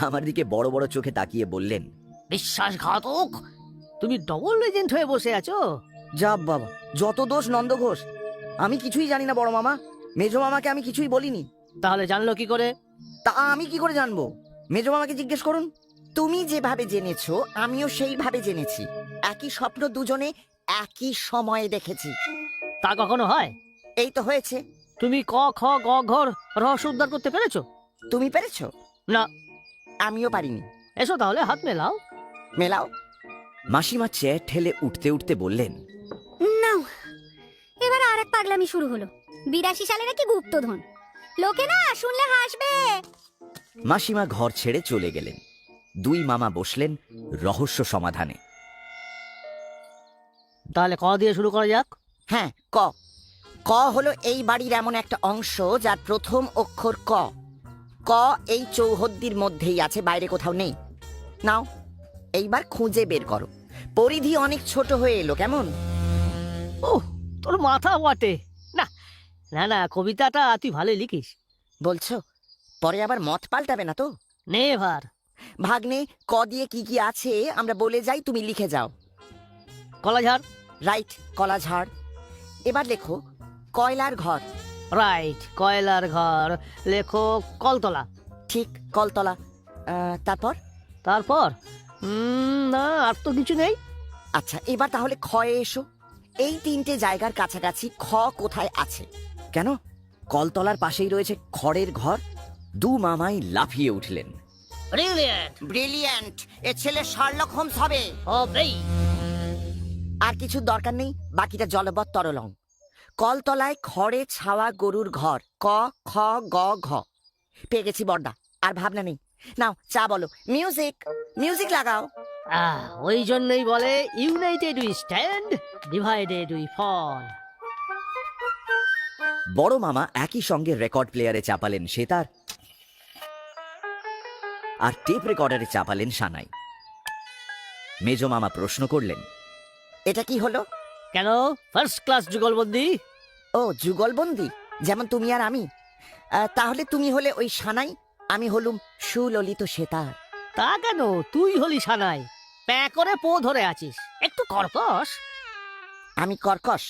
আমার দিকে বড় বড় চোখে তাকিয়ে বললেন, বিশ্বাসঘাতক! তুমি ডবল এজেন্ট হয়ে বসে আছো। যা বাবা, যত দোষ নন্দ ঘোষ। আমি কিছুই জানি না বড় মামা। মেজো মামাকে আমি কিছুই বলিনি। তাহলে জানলো কি করে? তা আমি কি করে জানবো? মেজো মামাকে জিজ্ঞেস করুন। তুমি যেভাবে জেনেছো আমিও সেইভাবে জেনেছি। একই স্বপ্ন দুজনে একই সময়ে দেখেছি। তা কখনো হয়? এই তো হয়েছে। তুমি ক খ গ ঘর রহস্য উদ্ধার করতে পেরেছো? তুমি পেরেছো? না। আমিও পারিনি। এসো তাহলে হাত মেলাও। মেলাও। মাসিমা চেয়ার ঠেলে উঠতে উঠতে বললেন, নাও, এবার আর এক পাগলামি শুরু হলো। 82 সালে নাকি গুপ্তধন, লোকে না শুনলে হাসবে। মাসিমা ঘর ছেড়ে চলে গেলেন। দুই মামা বসলেন রহস্য সমাধানে। তাহলে ক দিয়ে শুরু করা যাক। হ্যাঁ, ক। ক হলো এই বাড়ির এমন একটা অংশ যার প্রথম অক্ষর ক। ক এই চৌহদ্দির মধ্যেই আছে, বাইরে কোথাও নেই। নাও, এইবার খুঁজে বের করো। পরিধি অনেক ছোট হয়ে এলো, কেমন? ও, তোর মাথা বটে। না না না, কবিতাটা তুই ভালোই লিখিস। বলছো পরে আবার মত পাল্টাবে না তো? নে এবার। ভাগ্নে, ক দিয়ে কি কি আছে আমরা বলে যাই, তুমি লিখে যাও। কলাঝাড়। রাইট, কলাঝাড়। এবার লেখো কয়লার ঘর। রাইট, কয়লার ঘর। লেখো কলতলা। ঠিক, কলতলা। তারপর? তারপর না, আর তো কিছু নেই। আচ্ছা, এবার তাহলে খয়ে এসো। এই তিনটে জায়গার কাছাকাছি খ কোথায় আছে? কেন? কলতলার পাশেই রয়েছে খড়ের ঘর। দু মামাই লাফিয়ে উঠলেন। ব্রিলিয়ান্ট। ব্রিলিয়ান্ট! এ ছেলে শার্লক হোমস হবে। হবেই। আর কিছু দরকার নেই, বাকিটা জলবৎ তরলং। কলতলায় খড়ে ছাওয়া গরুর ঘর। ক খ গ ঘ। পেয়ে গেছি বর্দা, আর ভাবনা নেই। নাও চা বলো। মিউজিক, মিউজিক লাগাও। ওই জন্যই বলে united we stand, divided we fall. বড় মামা একই সঙ্গে রেকর্ড প্লেয়ারে চাপালেন সেতার, আর টেপ রেকর্ডারে চাপালেন সানাই। মেজ মামা প্রশ্ন করলেন, এটা কি হলো? কেন, ফার্স্ট ক্লাস যুগলবন্দি। ও, যুগলবন্দি, যেমন তুমি আর আমি। তাহলে তুমি হলে ওই সানাই, আমি হলুম সুললিত সেতার। তা কেন, তুই হলি সানাই, প্যাঁ করে পো ধরে আছিস, একটু কর্কশ। আমি কর্কশ?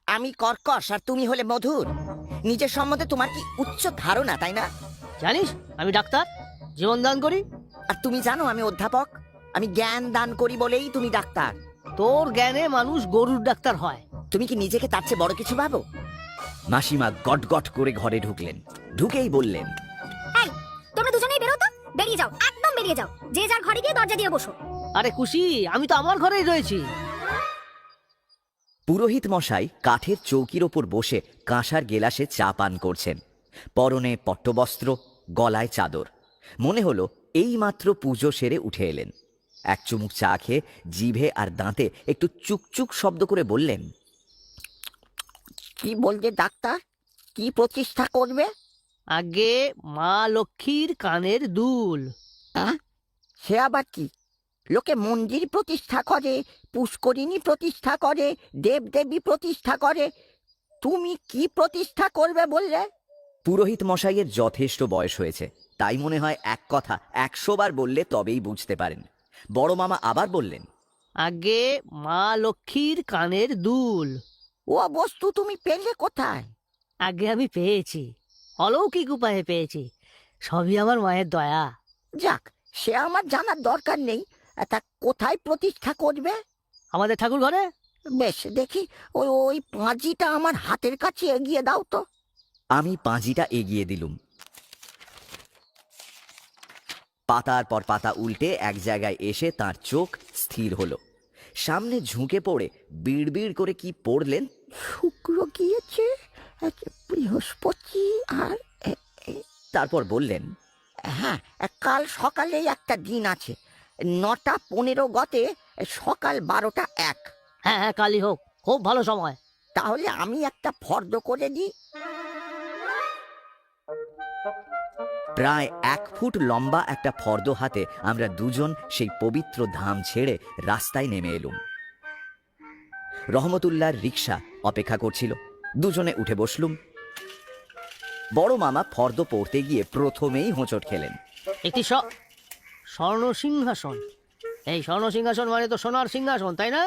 আমি কর্কশ আর তুমি হলে মধুর? নিজের সম্বন্ধে তোমার কি উচ্চ ধারণা, তাই না? জানিস আমি ডাক্তার, জীবন দান করি। আর তুমি জানো আমি অধ্যাপক। আমি জ্ঞান দান করি বলেই তুমি ডাক্তার। তোর জ্ঞানে মানুষ গরুর ডাক্তার হয়। তুমি কি নিজেকে তার চেয়ে বড় কিছু ভাবো? মাসিমা গট গট করে ঘরে ঢুকলেন। ঢুকেই বললেন, এই, তোমরা দুজনেই বেরো তো, বেরিয়ে যাও, একদম বেরিয়ে যাও। যে যার ঘরে গিয়ে দরজা দিয়ে বসো। আরে খুশি, আমি তো আমার ঘরেই রয়েছি। পুরোহিত মশাই কাঠের চৌকির ওপর বসে কাঁসার গেলাসে চা পান করছেন। পরনে পট্টবস্ত্র, গলায় চাদর। মনে হলো এইমাত্র পুজো সেরে উঠে এলেন। এক চুমুক চা খেয়ে জিভে আর দাঁতে একটু চুকচুক শব্দ করে বললেন, কি বলছে ডাক্তার? কি প্রতিষ্ঠা করবে? আগে মা লক্ষ্মীর কানের দুল। সে আবার কি? লোকে মন্দির প্রতিষ্ঠা করে, পুষ্করিণী প্রতিষ্ঠা করে, দেবদেবী প্রতিষ্ঠা করে। তুমি কি প্রতিষ্ঠা করবে বললে? পুরোহিত মশাইয়ের যথেষ্ট বয়স হয়েছে, তাই মনে হয় এক কথা 100 বার বললে তবেই বুঝতে পারেন। বড় মামা আবার বললেন, আগে মা লক্ষ্মীর কানের দুল। ও বস্তু তুমি পেলে কোথায়? আগে আমি পেয়েছি, অলৌকিক উপায়ে পেয়েছি, সবই আমার মায়ের দয়া। যাক, সে আমার জানার দরকার নেই। তা কোথায় প্রতিষ্ঠা করবে? আমাদের ঠাকুর ঘরে। বেশ, দেখি ওই ওই পাঁজিটা আমার হাতের কাছে এগিয়ে দাও তো। আমি পাঁজিটা এগিয়ে দিলুম। পাতার পর পাতা উল্টে এক জায়গায় এসে তার চোখ স্থির হলো। সামনে ঝুঁকে পড়ে বিড়বিড় করে কি পড়লেন, শুক্র গিয়েছে, বৃহস্পতি, আর তারপর বললেন, হ্যাঁ, কাল সকালে একটা দিন আছে, 9:15 গতে, সকাল 12:01। হ্যাঁ হ্যাঁ, কালই হোক, খুব ভালো সময়। তাহলে আমি একটা ফর্দ করে দিই। প্রায় 1 ফুট লম্বা একটা ফর্দ হাতে আমরা দুজন সেই পবিত্র ধাম ছেড়ে রাস্তায় নেমে এলুম। রহমতুল্লাহর রিক্সা অপেক্ষা করছিল, দুজনে উঠে বসলুম। বড় মামা ফর্দ পড়তে গিয়ে প্রথমেই হোঁচট খেলেন। একটি স্বর্ণ সিংহাসন। এই স্বর্ণ সিংহাসন মানে তো সোনার সিংহাসন, তাই না?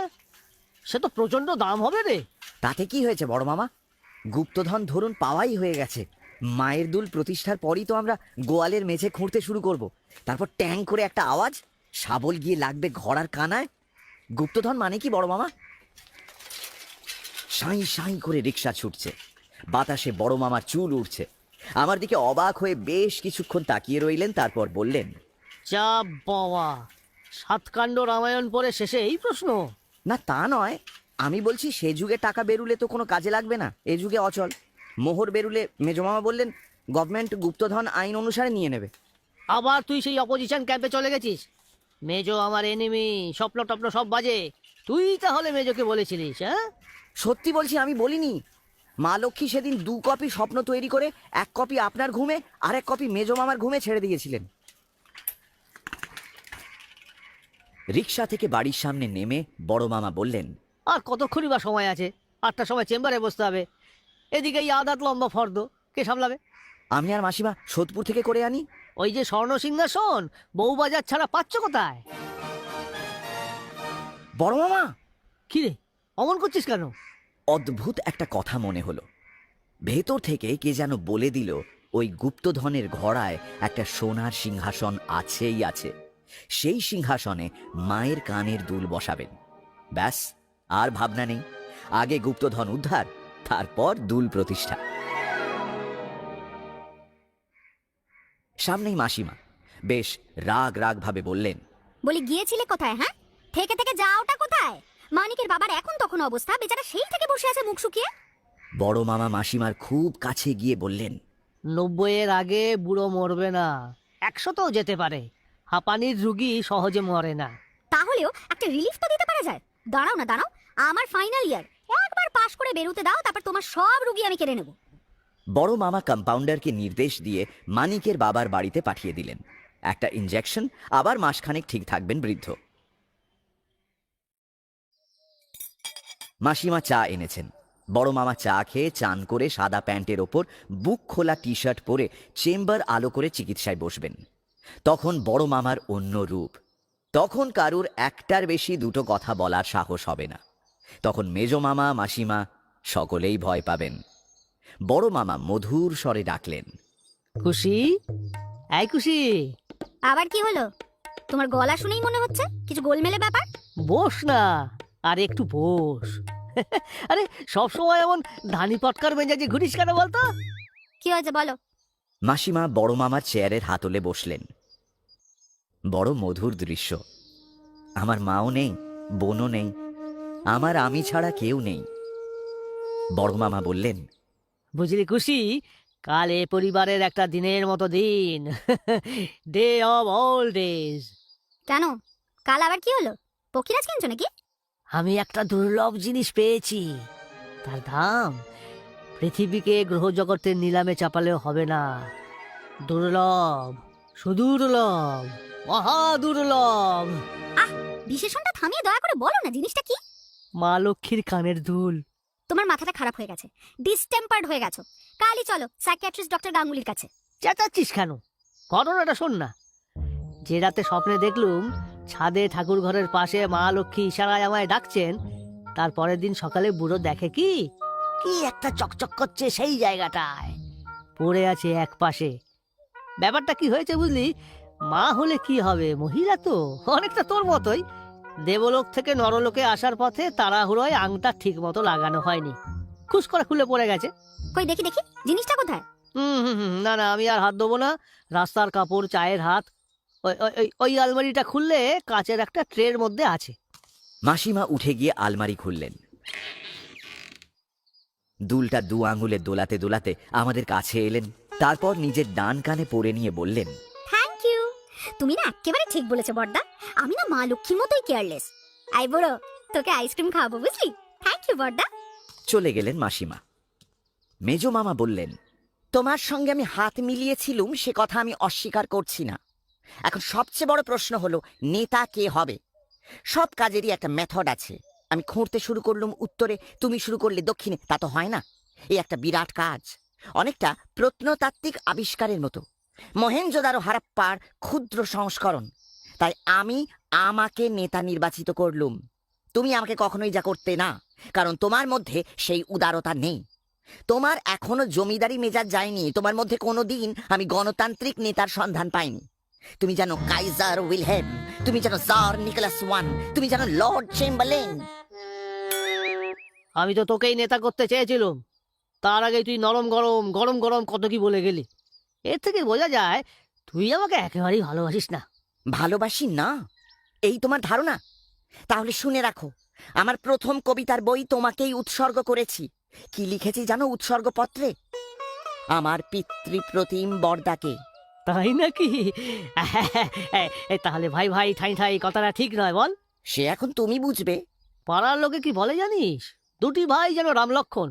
সে তো প্রচন্ড দাম হবে রে। তাতে কি হয়েছে বড় মামা? গুপ্তধন ধরুন পাওয়াই হয়ে গেছে। মায়ের দুল প্রতিষ্ঠার পরই তো আমরা গোয়ালের মেঝে খুঁড়তে শুরু করব। তারপর ট্যাং করে একটা আওয়াজ, শাবল গিয়ে লাগবে ঘোড়ার কানায়। গুপ্তধন মানে কি বড় মামা? সাঁই সাঁই করে রিক্সা ছুটছে, বাতাসে বড় মামার চুল উঠছে। আমার দিকে অবাক হয়ে বেশ কিছুক্ষণ তাকিয়ে রইলেন, তারপর বললেন, যা বাবা, সাতকাণ্ড রামায়ণ পড়ে শেষে এই প্রশ্ন? না তা নয়, আমি বলছি সে যুগে টাকা বেরুলে তো কোনো কাজে লাগবে না, এ যুগে অচল। মোহর বেরুলে মেজমামা বললেন গভর্নমেন্ট গুপ্তধন আইন অনুসারে নিয়ে নেবে। আবার তুই সেই অপোজিশন ক্যাম্পে চলে গেছিস। মেজো আমার এনিমি, স্বপ্ন টপ্ন সব বাজে। তুই তাহলে মেজোকে বলেছিলিস? হ্যাঁ, সত্যি বলছি, আমি বলিনি। মা লক্ষ্মী সেদিন 2 কপি স্বপ্ন তৈরি করে 1 কপি আপনার ঘুমে আর 1 কপি মেজমামার ঘুমে ছেড়ে দিয়েছিলেন। রিক্সা থেকে বাড়ির সামনে নেমে বড় মামা বললেন, আর কতক্ষণই বা সময় আছে? 8টার সময় চেম্বারে বসতে হবে। এদিকে এই আদাত লম্বা ফর্দ কে সামলাবে? আমি আর মাসিমা সোদপুর থেকে করে আনি। ওই যে স্বর্ণ সিংহাসন বউবাজার ছাড়া পাচ্ছ কোথায়? বড় মামা, কি রে, অমন করছিস কেন? অদ্ভুত একটা কথা মনে হলো। ভেতর থেকে কে যেন বলে দিল ওই গুপ্তধনের ঘোড়ায় একটা সোনার সিংহাসন আছেই আছে। সেই সিংহাসনে মায়ের কানের দুল বসাবেন। ব্যাস, আর ভাবনা নেই। আগে গুপ্তধন উদ্ধার, তারপর দুল প্রতিষ্ঠা। সামনেই মাসিমা বেশ রাগ রাগ ভাবে বললেন, বলি গিয়েছিলে কোথায়? হ্যাঁ, থেকে থেকে যাওটা কোথায়? মানিকের বাবার এখন তখন অবস্থা, বেচারা সেই থেকে বসে আছে মুখ শুকিয়ে। বড় মামা মাসিমার খুব কাছে গিয়ে বললেন, 90-এর আগে বুড়ো মরবে না, 100তেও যেতে পারে। হাঁপানির রুগী সহজে মরে না। তাহলেও একটা রিলিফ তো দিতে পারা যায়। দাঁড়াও না, দাঁড়াও, আমার ফাইনাল ইয়ার, একবার পাশ করে বেরোতে দাও, তারপর তোমার সব রুগী আমি কেড়ে নেব। বড় মামা কম্পাউন্ডারকে নির্দেশ দিয়ে মানিকের বাবার বাড়িতে পাঠিয়ে দিলেন। একটা ইনজেকশন, আবার মাসখানেক ঠিক থাকবেন বৃদ্ধ। মাসিমা চা এনেছেন। বড় মামা চা খেয়ে চান করে সাদা প্যান্টের ওপর বুক খোলা টি শার্ট পরে চেম্বার আলো করে চিকিৎসায় বসবেন। তখন বড় মামার অন্য রূপ। তখন কারুর একটার বেশি দুটো কথা বলার সাহস হবে না। তখন মেজো মামা মাসিমা সকলেই ভয় পাবেন। বড় মামা মধুর স্বরে ডাকলেন, খুশি, এই খুশি, আবার কি হলো? তোমার গলা শুনেই মনে হচ্ছে কিছু গোলমেলে ব্যাপার। বস না, আর একটু বস। আরে সব সময় এমন ধানি পটকার মেজাজে ঘুরিস কেন বলতো? কি হয়েছে বলো? মাসিমা বড় মামার চেয়ারের হাতলে বসলেন। বড় মধুর দৃশ্য। আমার মাও নেই, বোনও নেই, আমার আমি ছাড়া কেউ নেই। বড় মামা বললেন, বুঝলি খুশি, কাল এ পরিবারের একটা দিনের মতো দিন। Day of all days. কেন, কাল আবার কি হলো? পক্ষীরাজ কিনছো নাকি? আমি একটা দুর্লভ জিনিস পেয়েছি, তার দাম পৃথিবীকে গ্রহজগতের নিলামে চাপালেও হবে না। দুর্লভ, সুদুর্লভ, মহা দুর্লভ। বিশেষণটা থামিয়ে দয়া করে বলো না জিনিসটা কি। মা লক্ষ্মীর কানের দুল। তোমার মাথাটা খারাপ হয়ে গেছে, ডিসটেম্পার্ড হয়ে গেছো। কালই চলো সাইকিয়াট্রিস্ট ডক্টর গাঙ্গুলির কাছে। চেঁচাচ্ছিস কেন? ঘটনাটা শোন না। যে রাতে স্বপ্নে দেখলুম ছাদে ঠাকুর ঘরের পাশে মা লক্ষ্মী ইশারায় আমায় ডাকছেন, তার পরের দিন সকালে বুড়ো দেখে কি কি একটা চকচক করছে সেই জায়গাটায়, পড়ে আছে এক পাশে। ব্যাপারটা কি হয়েছে বুঝলি? মা হলে কি হবে, মহিলা তো, অনেকটা তোর মতোই। দেবলোক থেকে নরলোকে আসার পথে তাড়াহুড়োয় আংটা ঠিক মতো লাগানো হয়নি, খুশ করে খুলে পড়ে গেছে। কই দেখি দেখি জিনিসটা কোথায়? না না, আমি আর হাত দেবো না। রাস্তার কাপড়, চায়ের হাত, ওই আলমারিটা খুললে কাচের একটা ট্রের মধ্যে আছে। মাসিমা উঠে গিয়ে আলমারি খুললেন। দুলটা 2 আঙুলে দোলাতে দোলাতে আমাদের কাছে এলেন। তারপর নিজের ডান কানে পড়ে নিয়ে বললেন, থ্যাংক ইউ। তুমি না একেবারে ঠিক বলেছো বড়দা, আমি না মা লক্ষ্মীর মতোই কেয়ারলেস। আই বড়, তোকে আইসক্রিম খাওয়াবো বুঝলি। থ্যাংক ইউ বড়দা। চলে গেলেন মাসিমা। মেজো মামা বললেন, তোমার সঙ্গে আমি হাত মিলিয়েছিলুম, সে কথা আমি অস্বীকার করছি না। এখন সবচেয়ে বড় প্রশ্ন হলো নেতা কে হবে। সব কাজেরই একটা মেথড আছে। আমি খুঁড়তে শুরু করলুম উত্তরে, তুমি শুরু করলে দক্ষিণে, তা তো হয় না। এই একটা বিরাট কাজ, অনেকটা প্রত্নতাত্ত্বিক আবিষ্কারের মতো, মহেঞ্জোদারো হারাপ্পার ক্ষুদ্র সংস্করণ। তাই আমি আমাকে নেতা নির্বাচিত করলুম। তুমি আমাকে কখনোই যা করতে না, কারণ তোমার মধ্যে সেই উদারতা নেই। তোমার এখনো জমিদারি মেজাজ যায়নি। তোমার মধ্যে কোনোদিন আমি গণতান্ত্রিক নেতার সন্ধান পাইনি। তুমি জানো কাইজার উইলহেম, তুমি জানো জার নিকোলাস ওয়ান, তুমি জানো লর্ড চেম্বারলেন। আমি তো তোকেই নেতা করতে চেয়েছিলুম, তার আগে তুই নরম গরম গরম গরম কত কি বলে গেলি। এর থেকে বোঝা যায় তুই আমাকে একেবারেই ভালোবাসিস না। ভালোবাসি না এই তোমার ধারণা? তাহলে শুনে রাখো, আমার প্রথম কবিতার বই তোমাকেই উৎসর্গ করেছি। কি লিখেছি জানো উৎসর্গপত্রে? আমার পিতৃপ্রতিম বরদাকে। তাই নাকি? তাহলে ভাই ভাই ঠাই ঠাই কথাটা ঠিক নয় বল। সে এখন তুমি বুঝবে। পাড়ার লোকে কি বলে জানিস? দুটি ভাই যেন রাম লক্ষণ।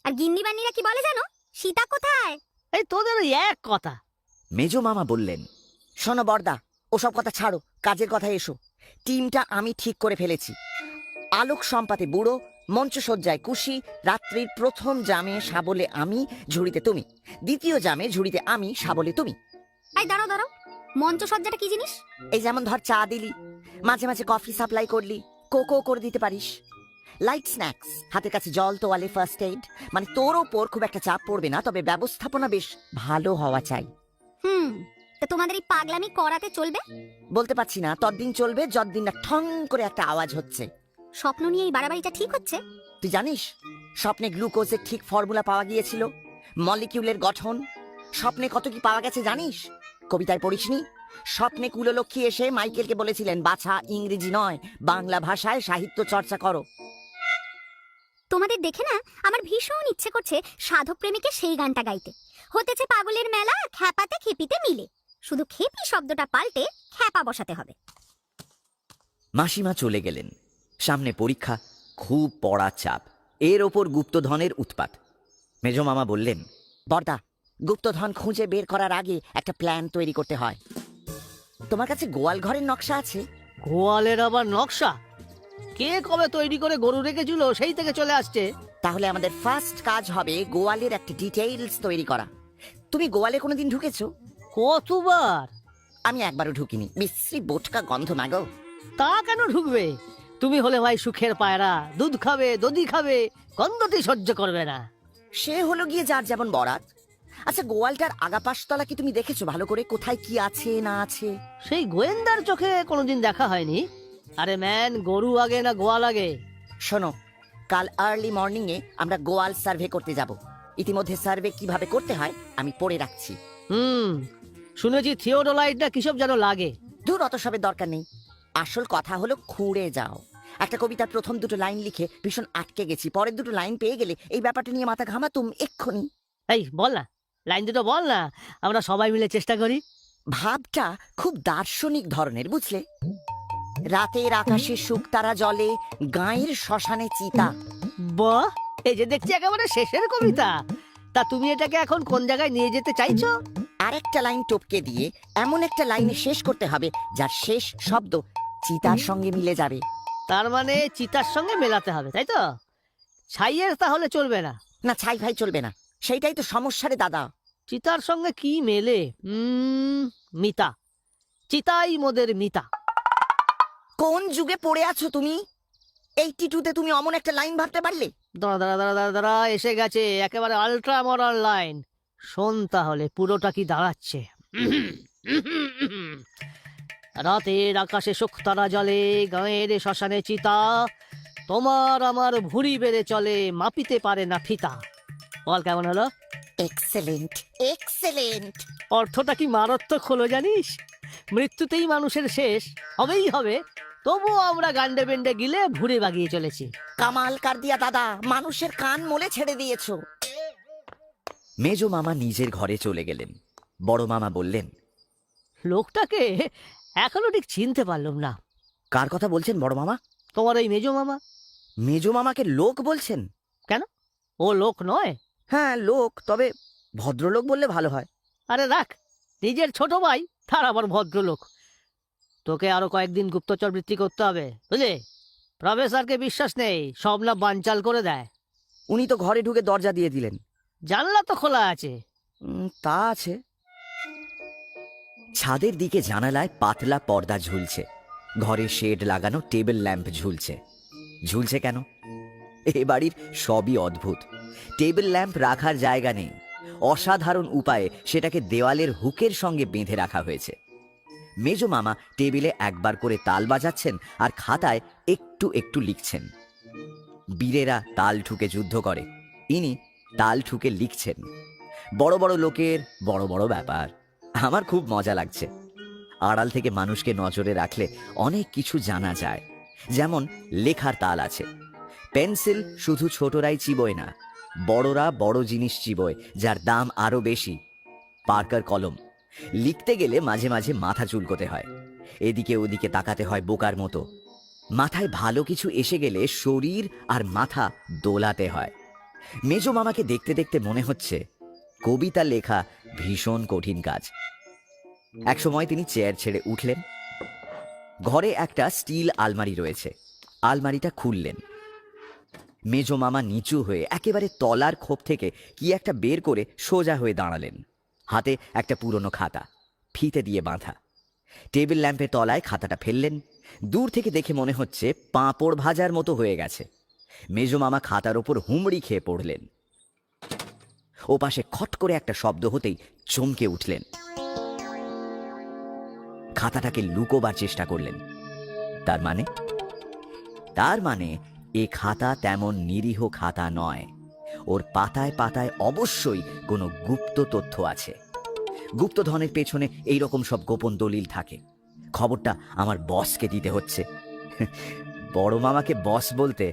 আর গিন্নিবান্নিরা কি বলে জানো? সীতা কোথায়? এই তোদের ওই এক কথা। মেজ মামা বললেন, শোনো বরদা, ওসব কথা ছাড়ো, কাজের কথা এসো। টিমটা আমি ঠিক করে ফেলেছি। আলোক সম্পাতে বুড়ো, মঞ্চসজ্জায় কুশি, রাত্রির প্রথম জামে সাবলে আমি, ঝুড়িতে তুমি, দ্বিতীয় জামে ঝুড়িতে আমি, সাবলে তুমি। এই দাঁড়াও দাঁড়াও, মঞ্চসজ্জাটা কি জিনিস? এই যেমন ধর চা দিলি, মাঝে মাঝে কফি সাপ্লাই করলি, কোকো করে দিতে পারিস। লাইট স্ন্যাক্স, হাতের কাছে জল, তোয়ালে, ফার্স্ট এইড। মানে তোর ওপর খুব একটা চাপ পড়বে না, তবে ব্যবস্থাপনা বেশ ভালো হওয়া চাই। তা তোমাদের এই পাগলামি করাতে চলবে? বলতে পারছি না, ততদিন চলবে যতদিন না ঠং করে একটা আওয়াজ হচ্ছে। স্বপ্ন নিয়ে এই বাড়াবাড়িটা ঠিক হচ্ছে? তুই জানিস স্বপ্নে গ্লুকোজের ঠিক ফর্মুলা পাওয়া গিয়েছিল, মলিকিউলের গঠন। স্বপ্নে কত কি পাওয়া গেছে জানিস? কবিতায় পড়িসনি? স্বপ্নে কুললক্ষ্মী এসে মাইকেলকে বলেছিলেন, বাছা ইংরেজি নয়, বাংলা ভাষায় সাহিত্য চর্চা করো। তোমাদের দেখে না আমার ভীষণ ইচ্ছে করছে সাধক প্রেমিকে সেই গানটা গাইতে। হতেছে পাগলের মেলা, খ্যাপাতে খেপিতে মিলে। শুধু খেপি শব্দটা পাল্টে খ্যাপা বসাতে হবে। মাসিমা চলে গেলেন। সামনে পরীক্ষা, খুব পড়া চাপ, এর ওপর গুপ্তধনের উৎপাত। মেজ মামা বললেন, বর্দা, গুপ্তধন খুঁজে বের করার আগে একটা প্ল্যান তৈরি করতে হয়। তোমার কাছে গোয়াল ঘরের নকশা আছে? গোয়ালের আবার নকশা? কে কবে তৈরি করে গরু রেখেছিল সেই থেকে চলে আসছে। তাহলে আমাদের ফার্স্ট কাজ হবে গোয়ালের একটা ডিটেইলস তৈরি করা। তুমি গোয়ালে কোনোদিন ঢুকেছো? কতবার? আমি একবারও ঢুকিনি, বিশ্রী বোটকা গন্ধ মাগো। তা কেন ঢুকবে? তুমি হলে ভাই সুখের পায়রা, দুধ খাবে, দধি খাবে, গন্ধটি সহ্য করবে না। সে হলো গিয়ে যার যেমন বরাত। আচ্ছা, গোয়ালটার আগাপাশতলা কি তুমি দেখেছো ভালো করে, কোথায় কি আছে না আছে? সেই গোয়েন্দার চোখে কোনোদিন দেখা হয়নি। আরে ম্যান, গরু আগে না গোয়াল আগে? শোনো, কাল আর্লি মর্নিং এ আমরা গোয়াল সার্ভে করতে যাব। ইতিমধ্যে সার্ভে কিভাবে করতে হয় আমি পড়ে রাখছি। শুনেছি থিওডোলাইটটা কিসব যেন লাগে। দূর, অত সবের দরকার নেই। আসল কথা হলো খুঁড়ে যাও। একটা কবিতার প্রথম দুটো লাইন লিখে ভীষণ আটকে গেছি, পরের দুটো লাইন পেয়ে গেলে এই ব্যাপারটা নিয়ে মাথা ঘামাতুম এক্ষুনি। এই বল না, লাইন দুটো বল না, আমরা সবাই মিলে চেষ্টা করি। ভাবটা খুব দার্শনিক ধরনের, বুঝলে? রাতের আকাশে শুকতারা জলে, গাঁয়ের শ্মশানে চিতা। বাহ, এই যে দেখছি একেবারে শেষের কবিতা। তা তুমি এটাকে এখন কোন জায়গায় নিয়ে যেতে চাইছো? আরেকটা লাইন টপকে দিয়ে এমন একটা লাইনে শেষ করতে হবে যার শেষ শব্দ চিতার সঙ্গে মিলে যাবে। তার মানে চিতার সঙ্গে মেলাতে হবে, তাই তো? ছাইয়ের তাহলে চলবে না? না, ছাই ভাই চলবে না, সেইটাই তো সমস্যা রে দাদা। চিতার সঙ্গে কি মেলে? মিতা, চিতাই মোদের মিতা। কোন যুগে পড়ে আছো তুমি? 82-তে তুমি অমন একটা লাইন ভাবতে পারলে? দাঁড়া দাঁড়া দাঁড়া দাঁড়া দাঁড়া, এসে গেছে একেবারে আল্ট্রা মডার্ন লাইন। শোন তাহলে পুরোটা কি দাঁড়াচ্ছে। রাতের আকাশে শুকতারা জলে, গাঁয়ের শ্মশানে চিতা, তোমার আমার ভুঁড়ি বেড়ে চলে, মাপিতে পারে না ফিতা। বল কেমন হলো? Excellent, excellent. অর্থটা কি মারাত্মক হলো জানিস? মৃত্যুতেই মানুষের শেষ হবেই হবে, তবুও আমরা গান্ডে বেন্ডে গিলে ভুঁড়ি বাগিয়ে চলেছি। কামাল কার দিয়া দাদা, মানুষের কান মোলে ছেড়ে দিয়েছো। মেজ মামা নিজের ঘরে চলে গেলেন। বড় মামা বললেন, লোকটাকে এখনো ঠিক চিনতে পারলাম না। কার কথা বলছেন বড় মামা? তোমার এই মেজো মামা। মেজ মামাকে লোক বলছেন? ও লোক নয়? হ্যাঁ লোক, তবে ভদ্রলোক বললে ভালো হয়। আরে রাখ, নিজের ছোট ভাই তার আবার ভদ্রলোক। তোকে আরো কয়েকদিন গুপ্তচর বৃত্তি করতে হবে, বুঝলি? প্রফেসরকে বিশ্বাস নেই, সব না বানচাল করে দেয়। উনি তো ঘরে ঢুকে দরজা দিয়ে দিলেন। জানলা তো খোলা আছে। তা আছে। ছাদের দিকে জানালায় পাতলা পর্দা ঝুলছে, ঘরে শেড লাগানো টেবিল ল্যাম্প ঝুলছে। ঝুলছে কেন? এ বাড়ির সবই অদ্ভুত। টেবিল ল্যাম্প রাখার জায়গা নেই, অসাধারণ উপায়ে সেটাকে দেওয়ালের হুকের সঙ্গে বেঁধে রাখা হয়েছে। মেজ মামা টেবিলে একবার করে তাল বাজাচ্ছেন আর খাতায় একটু একটু লিখছেন। বীরেরা তাল ঠুকে যুদ্ধ করে, ইনি তাল ঠুকে লিখছেন। বড় বড় লোকের বড় বড় ব্যাপার। আমার খুব মজা লাগছে। আড়াল থেকে মানুষকে নজরে রাখলে অনেক কিছু জানা যায়। যেমন লেখার তাল আছে। পেন্সিল শুধু ছোটরাই চিবোয় না, বড়রা বড় জিনিস চিবোয়, যার দাম আরো বেশি। পার্কার কলম লিখতে গেলে মাঝে মাঝে মাথা চুলকোতে হয়, এদিকে ওদিকে তাকাতে হয় বোকার মতো। মাথায় ভালো কিছু এসে গেলে শরীর আর মাথা দোলাতে হয়। মেজো মামাকে দেখতে দেখতে মনে হচ্ছে কবিতা লেখা ভীষণ কঠিন কাজ। একসময় তিনি চেয়ার ছেড়ে উঠলেন। ঘরে একটা স্টিল আলমারি রয়েছে। আলমারিটা খুললেন। মেজো মামা নিচু হয়ে একেবারে তলার খোপ থেকে কি একটা বের করে সোজা হয়ে দাঁড়ালেন। হাতে একটা পুরনো খাতা, ফিতে দিয়ে বাঁধা। টেবিল ল্যাম্পের তলায় খাতাটা ফেললেন। দূর থেকে দেখে মনে হচ্ছে পাঁপড় ভাজার মতো হয়ে গেছে। মেজো মামা খাতার ওপর হুমড়ি খেয়ে পড়লেন। ওপাশে খট করে একটা শব্দ হতেই চমকে উঠলেন। খাতাটাকে লুকোবার চেষ্টা করলেন। তার মানে এ খাতা তেমন নিরীহ খাতা নয়। ওর পাতায় পাতায় অবশ্যই কোনো গুপ্ত তথ্য আছে। গুপ্তধনের পেছনে এইরকম সব গোপন দলিল থাকে। খবরটা আমার বসকে দিতে হচ্ছে। বড় মামাকে বস বলতে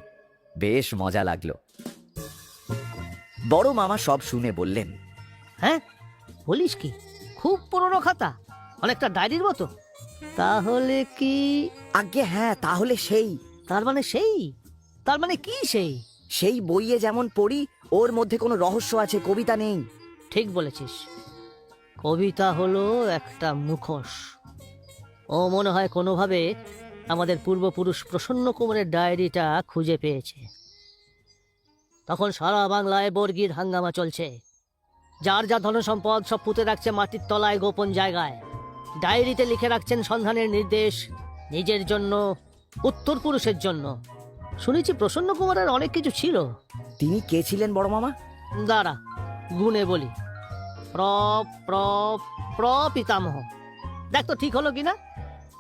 বেশ মজা লাগলো। বড় মামা সব শুনে বললেন, হ্যাঁ, বলিস কি? খুব পুরনো খাতা, অনেকটা ডায়েরির মতো। তাহলে কি? আজ্ঞে হ্যাঁ, তাহলে তার মানে কি সেই বইয়ে যেমন পড়ি ওর মধ্যে কোনো রহস্য আছে, কবিতা নেই। ঠিক বলেছিস। কবিতা হলো একটা মুখোশ। ও মনে হয় কোনোভাবে আমাদের পূর্বপুরুষ প্রসন্ন কুমারের ডায়েরিটা খুঁজে পেয়েছে। তখন সারা বাংলায় বর্গির হাঙ্গামা চলছে। যার যা ধনসম্পদ সব পুঁতে রাখছে মাটির তলায় গোপন জায়গায়। ডায়েরিতে লিখে রাখছেন সন্ধানের নির্দেশ, নিজের জন্য, উত্তর পুরুষের জন্য। শুনেছি প্রসন্ন কুমারের অনেক কিছু ছিল। তিনি কে ছিলেন বড় মামা? দাঁড়া, গুণে বলি। প্র প্র প্র পিতামহ। দেখ তো ঠিক হলো কিনা।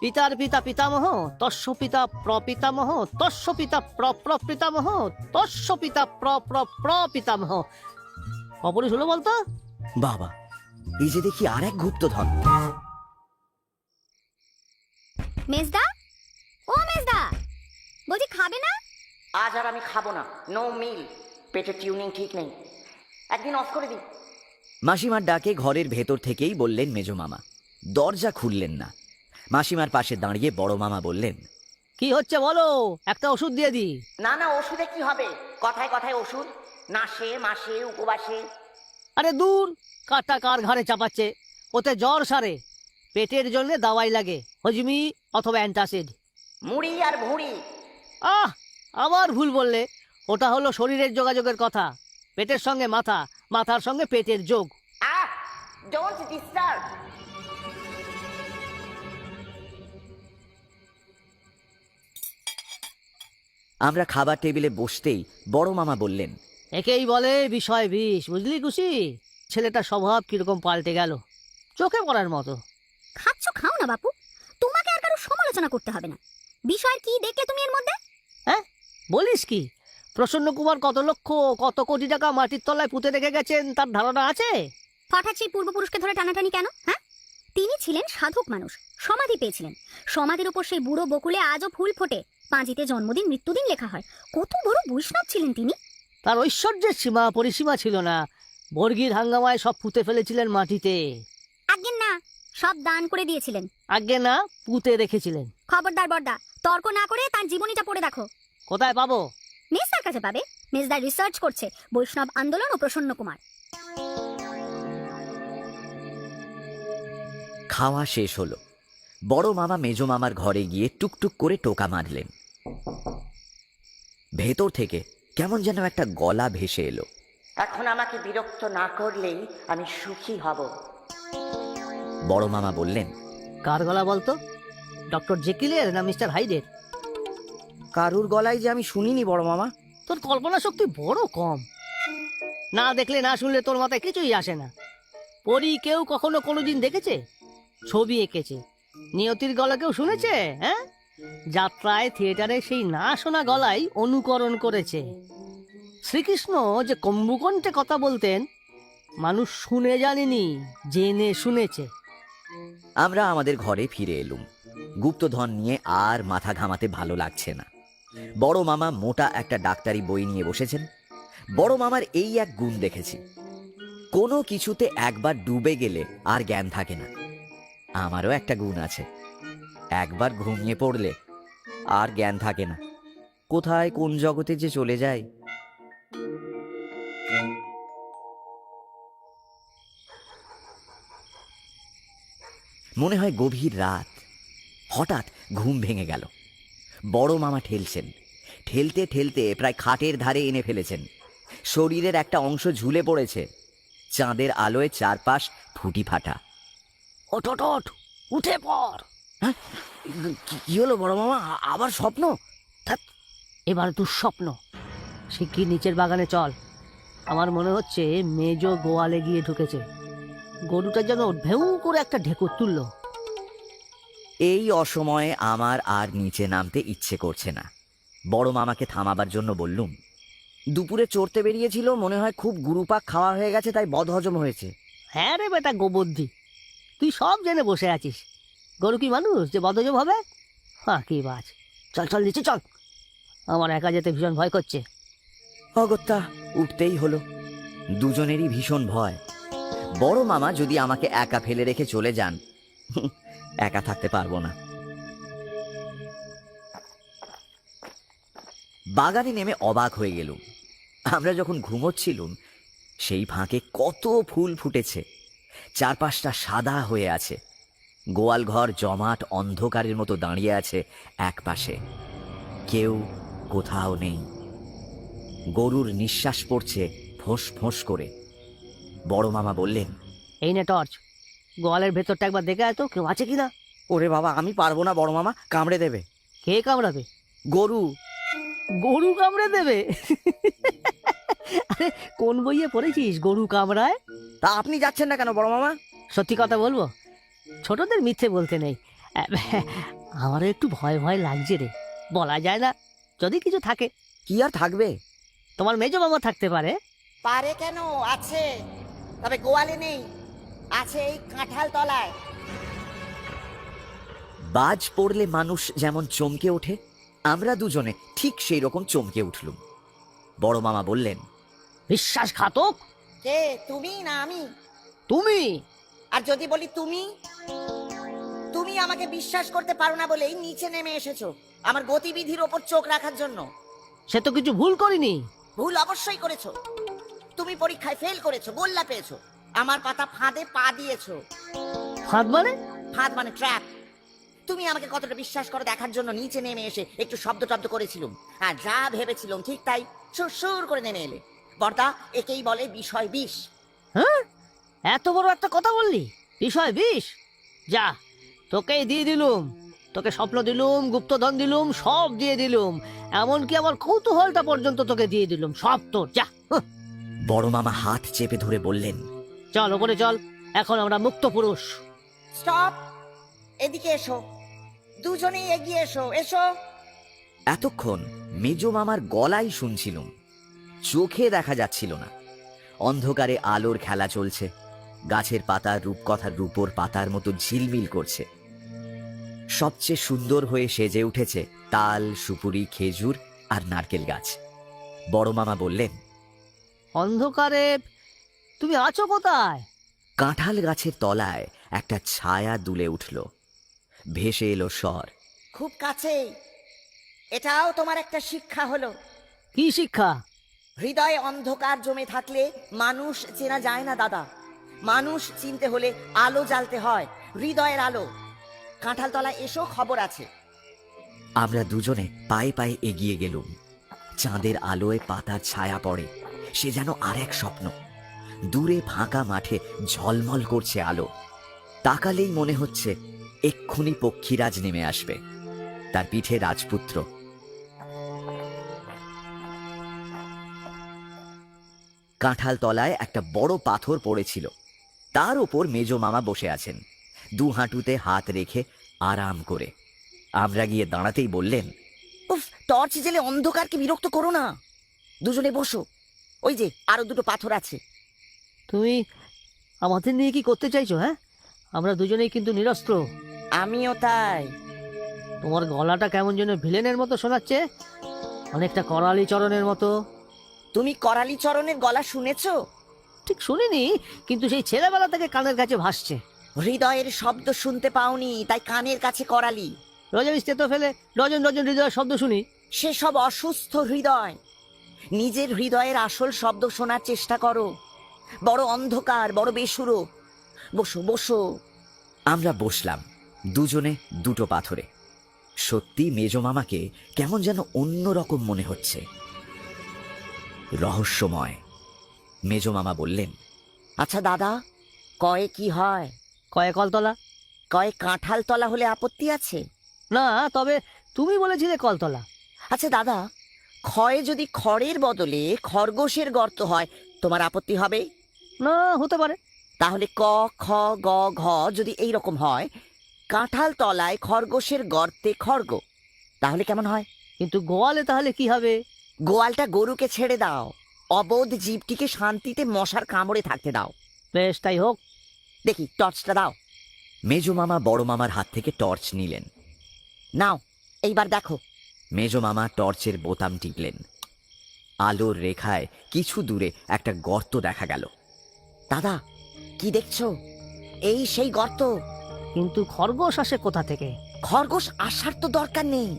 পিতার পিতা পিতামহ, তস্য পিতা প্রপিতামহ, তস্য পিতা প্রপিতামহ, তস্য পিতা প্রপিতামহ। অপরিশ হলো বলতো? বাবা, এই যে দেখি আর এক গুপ্তধন। মেজদা, ও মেজদা, বলছি খাবে না? আজ আর আমি খাবো না। নো মিল। পেটের টিউনিং ঠিক নেই, একদিন অফ করে দিই। মাসিমার ডাকে ঘরের ভেতর থেকেই বললেন মেজো মামা। দরজা খুললেন না। মাসিমার পাশে দাঁড়িয়ে বড় মামা বললেন, কি হচ্ছে বলো, একটা ওষুধ দিয়ে দি। না না, ওষুধে কি হবে? কথায় কথায় ওষুধ, নাশে মাসে উপবাসে। আরে দূর, কাটা কার ঘাড়ে চাপাচ্ছে। ওতে জ্বর সারে, পেটের জন্য দাওয়াই লাগে, হজমি অথবা অ্যান্টাসিড। মুড়ি আর ভুঁড়ি। আহ, আবার ভুল বললে। ওটা হলো শরীরের যোগাযোগের কথা। পেটের সঙ্গে মাথা, মাথার সঙ্গে পেটের যোগ। Don't disturb. আমরা খাবার টেবিলে বসতেই বড় মামা বললেন, একেই বলে বিষয় বিষ, বুঝলি খুশি? ছেলেটার স্বভাব কিরকম পাল্টে গেল, চোখে পড়ার মতো। খাচ্ছ খাও না বাপু, তোমাকে আর কারো সমালোচনা করতে হবে না। বিষয় কি দেখলে তুমি এর মধ্যে? হ্যাঁ, বলিস কি? প্রসন্ন কুমার কত লক্ষ কত কোটি টাকা মাটির তলায় পুঁতে রেখে গেছেন তার ধারণা আছে? হঠাৎ সেই পূর্বপুরুষকে ধরে টানাটানি কেন? হ্যাঁ, তিনি ছিলেন সাধক মানুষ, সমাধি পেয়েছিলেন। সমাধির উপর সেই বুড়ো বকুলে আজও ফুল ফোটে, পাঁজিতে জন্মদিন মৃত্যুদিন লেখা হয়। কত বড় বৈষ্ণব ছিলেন তিনি। তার ঐশ্বর্যের সীমা পরিসীমা ছিল না। বর্গির হাঙ্গামায় সব পুঁতে ফেলেছিলেন মাটিতে। আজ্ঞে না, সব দান করে দিয়েছিলেন। আগে না, পুঁতে রেখেছিলেন। খবরদার বড়দা, তর্ক না করে তার জীবনীটা পড়ে দেখো। কোথায় পাবো? মেজদার কাছে পাবে। মেজদা রিসার্চ করছে বৈষ্ণব আন্দোলন ও প্রসন্ন কুমার। খাওয়া শেষ হলো। বড় মামা মেজো মামার ঘরে গিয়ে টুকটুক করে টোকা মারলেন। ভেতর থেকে কেমন যেন একটা গলা ভেসে এলো। এখন আমাকে বিরক্ত না করলেই আমি সুখী হব। বড় মামা বললেন, কার গলা বলতো? ডক্টর জেকিলের না মিস্টার হাইডের? কারুর গলায় যে আমি শুনিনি বড় মামা। তোর কল্পনা শক্তি বড় কম। না দেখলে না শুনলে তোর মাথায় কিছুই আসে না। পরি কেউ কখনো কোনোদিন দেখেছে? ছবি এঁকেছে। নিয়তির গলা কেউ শুনেছে? হ্যাঁ, যাত্রায় থিয়েটারে সেই না শোনা গলাই অনুকরণ করেছে। শ্রীকৃষ্ণ যে কম্বুকণ্ঠে কথা বলতেন মানুষ শুনে জানেনি, জেনে শুনেছে। আমরা আমাদের ঘরে ফিরে এলুম। গুপ্তধন নিয়ে আর মাথা ঘামাতে ভালো লাগছে না। বড় মামা মোটা একটা ডাক্তারি বই নিয়ে বসেছেন। বড় মামার এই এক গুণ দেখেছি, কোনো কিছুতে একবার ডুবে গেলে আর জ্ঞান থাকে না। আমারও একটা গুণ আছে, একবার ঘুমিয়ে পড়লে আর জ্ঞান থাকে না, কোথায় কোন জগতে যে চলে যায়। মনে হয় গভীর রাত, হঠাৎ ঘুম ভেঙে গেল। বড় মামা ঠেলছেন, ঠেলতে ঠেলতে প্রায় খাটের ধারে এনে ফেলেছেন। শরীরের একটা অংশ ঝুলে পড়েছে। চাঁদের আলোয় চারপাশ ফুটি ফাটা। ওঠ ওঠ ওঠ, উঠে পড়। কি হলো বড় মামা, আবার স্বপ্ন? এবার দুঃস্বপ্ন। শিগগির নিচের বাগানে চল। আমার মনে হচ্ছে মেজ গোয়ালে গিয়ে ঢুকেছে। গরুটা যেন ভেউ করে একটা ঢেকুর তুললো। এই অসময়ে আমার আর নিচে নামতে ইচ্ছে করছে না। বড় মামাকে থামাবার জন্য বললুম, দুপুরে চড়তে বেরিয়েছিল, মনে হয় খুব গুরুপাক খাওয়া হয়ে গেছে, তাই বদহজম হয়েছে। হ্যাঁ রে বেটা গোবর্ধি, তুই সব জেনে বসে আছিস। গরু কি মানুষ যে বদহজম হবে? হ্যাঁ কি বাজ। চল চল নিচে চল, আমার একা যেতে ভীষণ ভয় করছে। অগত্যা উঠতেই হলো। দুজনেরই ভীষণ ভয়। বড় মামা যদি আমাকে একা ফেলে রেখে চলে যান, একা থাকতে পারবো না। বাগানে নেমে অবাক হয়ে গেলুম। আমরা যখন ঘুমোচ্ছিলুম সেই ফাঁকে কত ফুল ফুটেছে, চারপাশটা সাদা হয়ে আছে। গোয়াল ঘর জমাট অন্ধকারের মতো দাঁড়িয়ে আছে এক পাশে, কেউ কোথাও নেই। গরুর নিঃশ্বাস পড়ছে ফোঁস ফোঁস করে। বড় মামা বললেন, এই নে টর্চ, গোয়ালের ভেতরটা একবার দেখে আয় তো, কেউ আছে কিনা। ওরে বাবা, আমি পারবো না বড় মামা, কামড়ে দেবে। কে কামড়াবে? গরু। গরু কামড়ে দেবে? আরে কোন বইয়ে পড়েছিস গরু কামড়ায়? তা আপনি যাচ্ছেন না কেন বড় মামা? সত্যি কথা বলবো, ছোটদের মিথ্যে বলতে নেই। আমারও একটু ভয় ভয় লাগছে রে, বলা যায় না, যদি কিছু থাকে। কি আর থাকবে? তোমার মেজ মামা থাকতে পারে। পারে কেন, আছে, তবে গোয়ালে নেই, আছে এই কাঁঠাল তলায়। বাজ পড়লে মানুষ যেমন চমকে ওঠে, আমরা দুজনে ঠিক সেই রকম চমকে উঠলুম। বড় মামা বললেন, বিশ্বাসঘাতক। কে, তুমি না আমি? তুমি। আর যদি বলি তুমি, তুমি আমাকে বিশ্বাস করতে পারো না বলেই নিচে নেমে এসেছো আমার গতিবিধির ওপর চোখ রাখার জন্য। সে তো কিছু ভুল করিনি। ভুল অবশ্যই করেছো। তুমি পরীক্ষায় ফেল করেছো, গোল্লা পেয়েছো, আমার পাতা ফাঁদে পা দিয়েছো। ফাঁদ মানে? ফাঁদ মানে ট্র্যাপ। তুমি আমাকে কতটা বিশ্বাস করো দেখার জন্য নিচে নেমে এসে একটু শব্দ টব্দ করেছিলাম, আর যা ভেবেছিলাম ঠিক তাই সুর করে নেমে এলে। বর্দা, একেই বলে বিষয় বিষ। হ্যাঁ, এত বড় একটা কথা বললি, বিষয় বিষ? যা, তোকেই দিয়ে দিলুম, তোকে স্বপ্ন দিলুম, গুপ্তধন দিলুম, সব দিয়ে দিলুম, এমনকি আমার কৌতূহলটা পর্যন্ত তোকে দিয়ে দিলুম, সব তোর। যা। বড় মামা হাত চেপে ধরে বললেন, চল ওপরে চল, এখন আমরা মুক্ত পুরুষ। স্টপ, এদিকে এসো, দুজনেই এগিয়ে এসো, এসো। এতক্ষণ মেজ মামার গলাই শুনছিলুম, চোখে দেখা যাচ্ছিল না। অন্ধকারে আলোর খেলা চলছে, গাছের পাতা রূপকথার রূপোর পাতার মতো ঝিলমিল করছে। সবচেয়ে সুন্দর হয়ে সেজে উঠেছে তাল, সুপুরি, খেজুর আর নারকেল গাছ। বড় মামা বললেন, অন্ধকারে তুমি আছো কোথায়? কাঁঠাল গাছের তলায় একটা ছায়া দুলে উঠল, ভেসে এলো স্বর, খুব কাছেই। এটাও তোমার একটা শিক্ষা হলো। কি শিক্ষা? হৃদয়ে অন্ধকার জমে থাকলে মানুষ চেনা যায় না দাদা। মানুষ চিনতে হলে আলো জ্বালতে হয়, হৃদয়ের আলো। কাঁঠাল তলায় এসো, খবর আছে। আমরা দুজনে পায়ে পায়ে এগিয়ে গেলুম। চাঁদের আলোয় পাতার ছায়া পড়ে, সে যেন আর এক স্বপ্ন। দূরে ফাঁকা মাঠে ঝলমল করছে আলো, তাকালেই মনে হচ্ছে এক্ষুনি পক্ষীরাজ নেমে আসবে, তার পিঠে রাজপুত্র। কাঁঠাল তলায় একটা বড় পাথর পড়েছিল, তার ওপর মেজ মামা বসে আছেন, দু হাঁটুতে হাত রেখে আরাম করে। আমরা গিয়ে দাঁড়াতেই বললেন, উফ, টর্চ জেলে অন্ধকারকে বিরক্ত করো না, দুজনে বসো। ওই যে আরো দুটো পাথর আছে। তুমি আমাদের নিয়ে কি করতে চাইছো? হ্যাঁ, আমরা দুজনেই কিন্তু নিরস্ত্র। আমিও তাই। তোমার গলাটা কেমন যেন ভিলেনের মতো শোনাচ্ছে, অনেকটা করালি চরণের মতো। তুমি করালি চরণের গলা শুনেছো? ঠিক শুনিনি, কিন্তু সেই ছেলেবেলা থেকে কানের কাছে ভাসছে। হৃদয়ের শব্দ শুনতে পাওনি, তাই কানের কাছে করালি। রজনী তো ফেলে ডজন ডজন হৃদয়ের শব্দ শুনি। সেসব অসুস্থ হৃদয়। নিজের হৃদয়ের আসল শব্দ শোনার চেষ্টা করো। বড় অন্ধকার, বড় বেসুরো। বসো বসো। আমরা বসলাম দুজনে দুটো পাথরে। সত্যি মেজো মামাকে কেমন যেন অন্যরকম মনে হচ্ছে, রহস্যময়। মেজো মামা বললেন, আচ্ছা দাদা, কয়ে কি হয়? কয়ে কলতলা? কয়ে কাঁঠাল তলা হলে আপত্তি আছে? না, তবে তুমি বলেছিলে কলতলা। আচ্ছা দাদা, ক্ষয়ে যদি খড়ের বদলে খরগোশের গর্ত হয়, তোমার আপত্তি হবে? না, হতে পারে। তাহলে ক খ গ ঘ যদি এই রকম হয়, কাঁঠাল তলায় খরগোশের গর্তে খড়গ, তাহলে কেমন হয়? কিন্তু গোয়ালে তাহলে কি হবে? গোয়ালটা গরুকে ছেড়ে দাও, অবোধ জীবটিকে শান্তিতে মশার কামড়ে থাকতে দাও। বেশ, তাই হোক। দেখি টর্চটা দাও। মেজো মামা বড় মামার হাত থেকে টর্চ নিলেন। নাও, এইবার দেখো। মেজো মামা টর্চের বোতাম টিপলেন। আলোর রেখায় কিছু দূরে একটা গর্ত দেখা গেল। দাদা, কি দেখছো? এই সেই গর্ত। কিন্তু খরগোশ আসে কোথা থেকে? খরগোশ আসার তো দরকার নেই,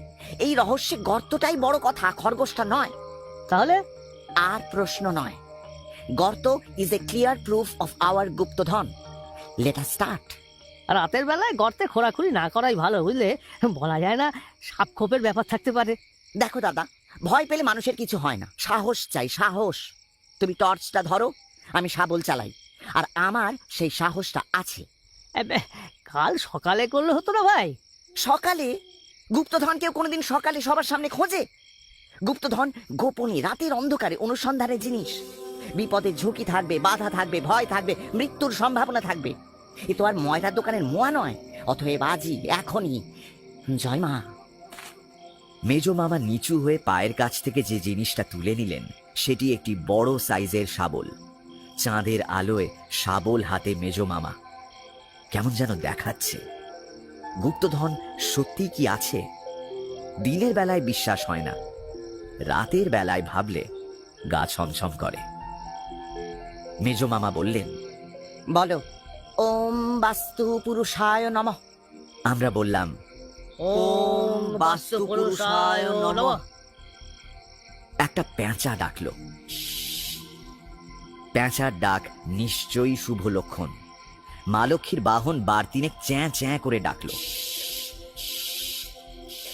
এই রহস্যে গর্তটাই বড় কথা, খরগোশটা নয়। তাহলে? আর প্রশ্ন নয়। Gorto is a clear proof of our guptodhon. Let us start. আর রাতের বেলায় গর্তে খোঁড়াখুড়ি না করাই ভালো, বুঝলে? বলা যায় না, সাপ খোপের ব্যাপার থাকতে পারে। দেখো দাদা, ভয় পেলে মানুষের কিছু হয় না, সাহস চাই, সাহস। তুমি টর্চটা ধরো, আমি শাবল চালাই, আর আমার সেই সাহসটা আছে। কাল সকালে করলে হতো না ভাই? সকালে? গুপ্তধন কেউ কোনোদিন সকালে সবার সামনে খোঁজে? গুপ্তধন গোপনে রাতের অন্ধকারে অনুসন্ধানের জিনিস। বিপদের ঝুঁকি থাকবে, বাধা থাকবে, ভয় থাকবে, মৃত্যুর সম্ভাবনা থাকবে। এ তো আর ময়রার দোকানের মোয়া নয়। অতএব আজই, এখনই, জয় মা। মেজো মামা নিচু হয়ে পায়ের কাছ থেকে যে জিনিসটা তুলে নিলেন সেটি একটি বড় সাইজের শাবল। চাঁদের আলোয় শাবল হাতে মেজো মামা কেমন যেন দেখাচ্ছে। গুপ্তধন সত্যি কি আছে? দিনের বেলায় বিশ্বাস হয় না, রাতের বেলায় ভাবলে গা ছমছম করে। মেজো মামা বললেন, বলো, ওম বাস্তু পুরুষায় নমঃ। আমরা বললাম, ওম বাস্তু পুরুষায় নমঃ। একটা পেঁচা ডাকলো। পেঁচার ডাক নিশ্চয়ই শুভ লক্ষণ। মা লক্ষ্মীর বাহন বার তিনেক চ্যাঁ চ্যাঁ করে ডাকলো।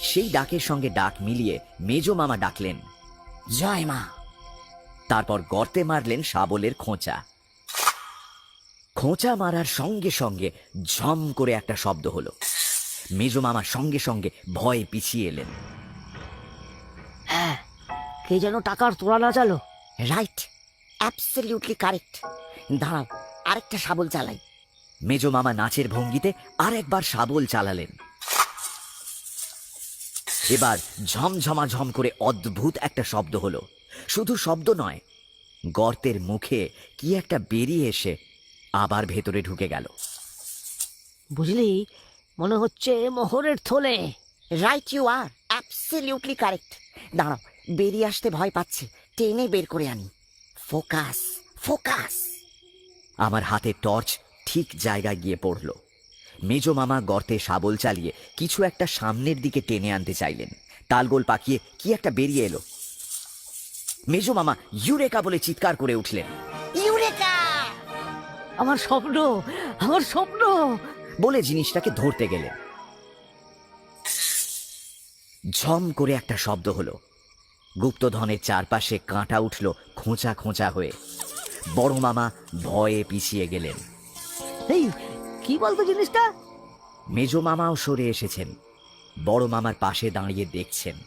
সেই ডাকের সঙ্গে ডাক মিলিয়ে মেজো মামা ডাকলেন, জয় মা। তারপর গর্তে মারলেন শাবলের খোঁচা। খোঁচা মারার সঙ্গে সঙ্গে ঝম করে একটা শব্দ হলো। মেজো মামা সঙ্গে সঙ্গে ভয়ে পিছিয়ে এলেন। হ্যাঁ, কে যেন টাকার তোলা না চালো। Right, absolutely correct. দাঁড়াও, আরেকটা শাবল চালাই। মেজো মামা নাচের ভঙ্গিতে আর একবার শাবল চালালেন। এবার ঝমঝমাঝম করে অদ্ভুত একটা শব্দ হলো। শুধু শব্দ নয়, গর্তের মুখে কি একটা বেরিয়ে এসে আবার ভেতরে ঢুকে গেল। বুঝলি, মনে হচ্ছে মোহরের থলে। Right, you are absolutely correct. দাঁড়াও, বেরিয়ে আসতে ভয় পাচ্ছে, টেনে বের করে আনি। Focus, focus. আমার হাতে টর্চ ঠিক জায়গায় গিয়ে পড়ল। মেজো মামা গর্তে শাবল চালিয়ে কিছু একটা সামনের দিকে টেনে আনতে চাইলেন। তালগোল পাকিয়ে কি একটা বেরিয়ে এলো। মেজো মামা ইউরেকা বলে চিৎকার করে উঠলেন। ইউরেকা! আমার স্বপ্ন, আমার স্বপ্ন বলে জিনিসটাকে ধরতে গেলেন। ঝম করে একটা শব্দ হলো। গুপ্তধনের চারপাশে কাঁটা উঠল খোঁচা খোঁচা হয়ে। বড় মামা ভয়ে পিছিয়ে গেলেন। এই, কি বলতো জিনিসটা? মেজো মামাও সরে এসেছেন। বড় মামার পাশে দাঁড়িয়ে দেখছেন।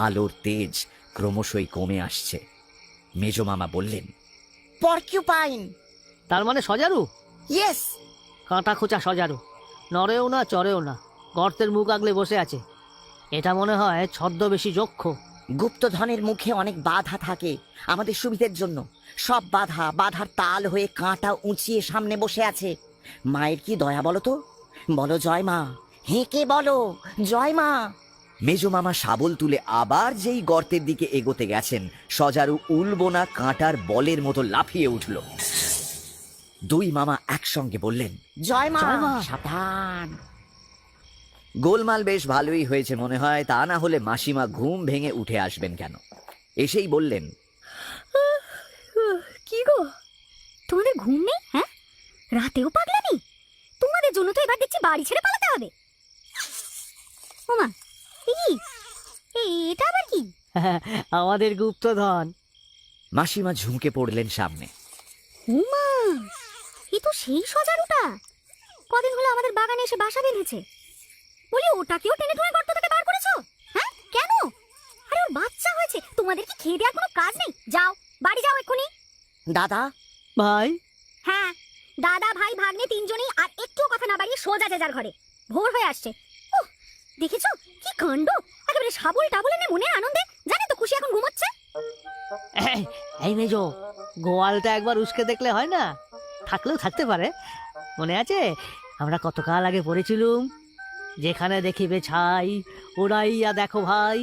আলোর তেজ ক্রমশই কমে আসছে। মেজো মামা বললেন, পরকিউপাইন। তার মানে সজারু? ইয়েস। কাঁটা খোঁচা সজারু, নড়েও না চড়েও না, গর্তের মুখ আগলে বসে আছে। এটা মনে হয় ছদ্মবেশী যক্ষ। গুপ্তধনের মুখে অনেক বাধা থাকে আমাদের সুবিধের জন্য। সব বাধার তাল হয়ে কাঁটা উঁচিয়ে সামনে বসে আছে। মায়ের কি দয়া বলো তো, বলো জয় মা, হেঁকে বলো জয় মা। মেজো মামা শাবল তুলে আবার যেই গর্তের দিকে এগোতে গেছেন, সজারু উলবোনা কাঁটার বলের মতো লাফিয়ে উঠল। দুই মামা একসঙ্গে বললেন, জয় মা, জয় মা। সাবধান। গোলমাল বেশ ভালোই হয়েছে মনে হয়, তা না হলে মাসিমা ঘুম ভেঙে উঠে আসবেন কেন? এসেই বললেন, কি গো, তোমাদের ঘুম নেই? হ্যাঁ, রাতেও পাগলামি? তোমাদের জন্য তো এবার দেখছি বাড়ি ছেড়ে পালাতে হবে। ওমা, এটা আবার কি? আমাদের গুপ্তধন। মাসিমা ঝুঁকে পড়লেন সামনে। ওমা, এ তো সেই সজারুটা কদিন হলো আমাদের বাগানে এসে বাসা বেঁধেছে। বলি, ওটাকেও টেনে টুনে গর্ত থেকে বার করেছো? হ্যাঁ, কেন? আরে ওর বাচ্চা হয়েছে, তোমাদের কি খেয়ে দেওয়ার কোনো কাজ নেই? যাও, বাড়ি যাও এক্ষুনি। দাদা, ভাই, হ্যাঁ, দাদা ভাই ভাগ্নে তিনজনেই, আর একটু কথা না বাড়িয়ে সোজা যে যার ঘরে। ভোর হয়ে আসছে। ওহ, দেখেছো কি কাণ্ড! একেবারে শাবল টাবল এনে মনে আনন্দে, জানে তো খুশি এখন ঘুমোচ্ছে। এই মেজো, গোয়ালটা একবার উস্কে দেখলে হয় না? থাকলেও থাকতে পারে। মনে আছে আমরা কতকাল আগে পড়েছিলুম, যেখানে দেখিবে ছাই ওড়াইয়া দেখো ভাই,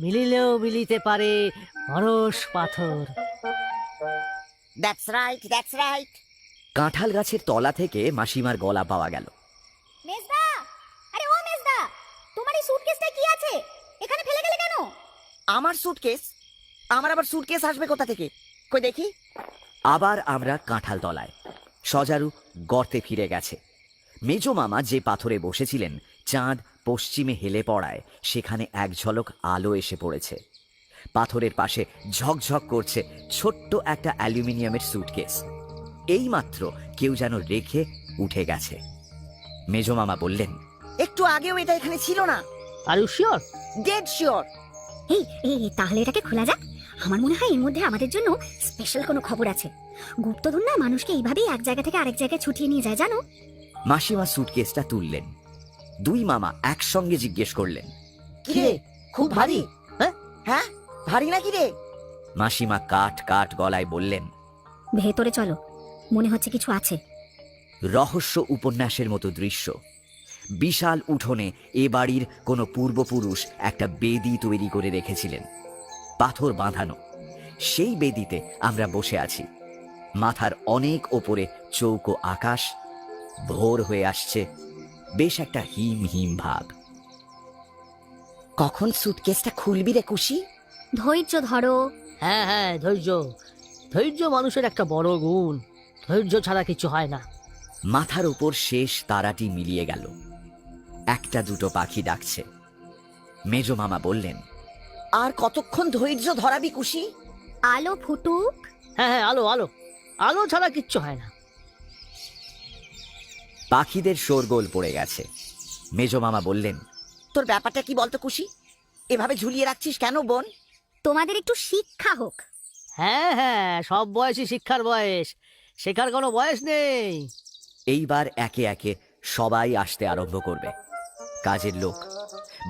মিলিলেও মিলিতে পারে পরশ পাথর। That's right, that's right. কাঁঠাল গাছের তলা থেকে মাসিমার গলা পাওয়া গেল। মেজদা, আরে ও মেজদা, তোমার এই সুটকেসটা কি আছে? এখানে ফেলে গেলে কেন? আমার সুটকেস? আমার আবার সুটকেস আসবে কোথা থেকে? কই দেখি। আবার আমরা কাঁঠাল তলায়। সজারু গর্তে ফিরে গেছে। মেজো মামা যে পাথরে বসেছিলেন, চাঁদ পশ্চিমে হেলে পড়ায় সেখানে এক ঝলক আলো এসে পড়েছে। পাথরের পাশে ঝকঝক করছে ছোট্ট একটা অ্যালুমিনিয়ামের সুটকেস। এইমাত্র কেউ যেন রেখে উঠে গেছে। মেজো মামা বললেন, একটু আগেও এটা এখানে ছিল না। Are you sure? Dead sure. এই এই তাহলে এটাকে খোলা যাক। আমার মনে হয় এর মধ্যে আমাদের জন্য স্পেশাল কোনো খবর আছে। গুপ্তধন না মানুষকে এইভাবেই এক জায়গা থেকে আরেক জায়গায় ছুটিয়ে নিয়ে যায়, জানো? মাসিমা সুটকেসটা তুললেন। দুই মামা একসঙ্গে জিজ্ঞেস করলেন, কিরে, খুব ভারী? হ্যাঁ হ্যাঁ, ভারী নাকি রে? মাসিমা কাট কাট গলায় বললেন, ভেতরে চলো, মনে হচ্ছে কিছু আছে। রহস্য উপন্যাসের মতো দৃশ্য। বিশাল উঠোনে এ বাড়ির কোনো পূর্বপুরুষ একটা বেদি তৈরি করে রেখেছিলেন, পাথর বাঁধানো। সেই বেদিতে আমরা বসে আছি। মাথার অনেক ওপরে চৌকো আকাশ। ভোর হয়ে আসছে, বেশ একটা হিম হিম ভাব। কখন সুটকেসটা খুলবি রে কুশি? ধৈর্য ধরো। হ্যাঁ হ্যাঁ, ধৈর্য। ধৈর্য মানুষের একটা বড় গুণ। ধৈর্য ছাড়া কিছু হয় না। মাথার উপর শেষ তারাটি মিলিয়ে গেল। একটা দুটো পাখি ডাকছে। মেজো মামা বললেন, আর কতক্ষণ ধৈর্য ধরাবি কুশি? আলো ফুটুক। হ্যাঁ হ্যাঁ, আলো আলো, আলো ছাড়া কিচ্ছু হয় না। পাখিদের শোরগোল পড়ে গেছে। মেজো মামা বললেন, তোর ব্যাপারটা কি বলতো কুশি? এভাবে ঝুলিয়ে রাখছিস কেন বোন? তোমাদের একটু শিক্ষা হোক। হ্যাঁ হ্যাঁ, সব বয়সই শিক্ষার বয়স, শেখার কোনো বয়স নেই। এইবার একে একে সবাই আসতে আরম্ভ করবে। কাজের লোক,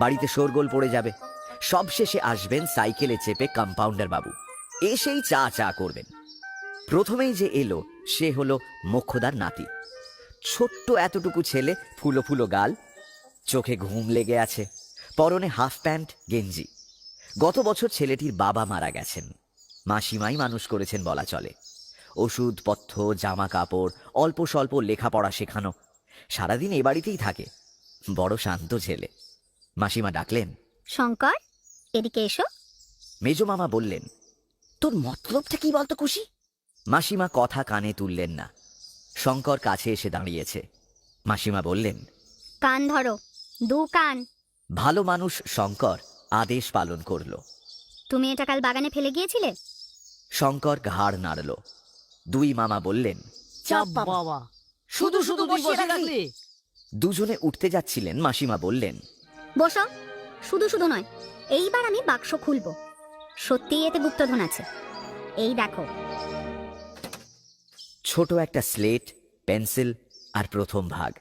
বাড়িতে শোরগোল পড়ে যাবে। সবশেষে আসবেন সাইকেলে চেপে কম্পাউন্ডার বাবু। এসেই চা চা করবেন। প্রথমেই যে এলো সে হলো মোক্ষদার নাতি। ছোট্ট এতটুকু ছেলে, ফুলো ফুলো গাল, চোখে ঘুম লেগে আছে, পরনে হাফ প্যান্ট গেঞ্জি। গত বছর ছেলেটির বাবা মারা গেছেন। মাসিমাই মানুষ করেছেন বলা চলে। ওষুধপথ্য, জামা কাপড়, অল্প স্বল্প লেখাপড়া শেখানো। সারাদিন এ বাড়িতেই থাকে। বড় শান্ত ছেলে। মাসিমা ডাকলেন, শঙ্কর, এদিকে এসো। মেজো মামা বললেন, তোর মতলবটা কি বলতো কুশি? মাসিমা কথা কানে তুললেন না। শঙ্কর কাছে এসে দাঁড়িয়েছে। মাসিমা বললেন, কান ধরো, দু কান। ভালো মানুষ শঙ্কর আদেশ পালন করল। তুমি এটা কাল বাগানে ফেলে গিয়েছিলে? শঙ্কর ঘাড় নাড়ল। দুই মামা বললেন, চাপ বাবা, শুধু শুধু তুই বসিয়ে রাখলি। দুজনে উঠতে যাচ্ছিলেন। মাসিমা বললেন, বসো। শুধু শুধু নয়, এইবার আমি বাক্স খুলবো। সত্যিই এতে গুপ্তধন আছে। এই দেখো। ছোট একটা স্লেট, পেন্সিল আর প্রথম ভাগ।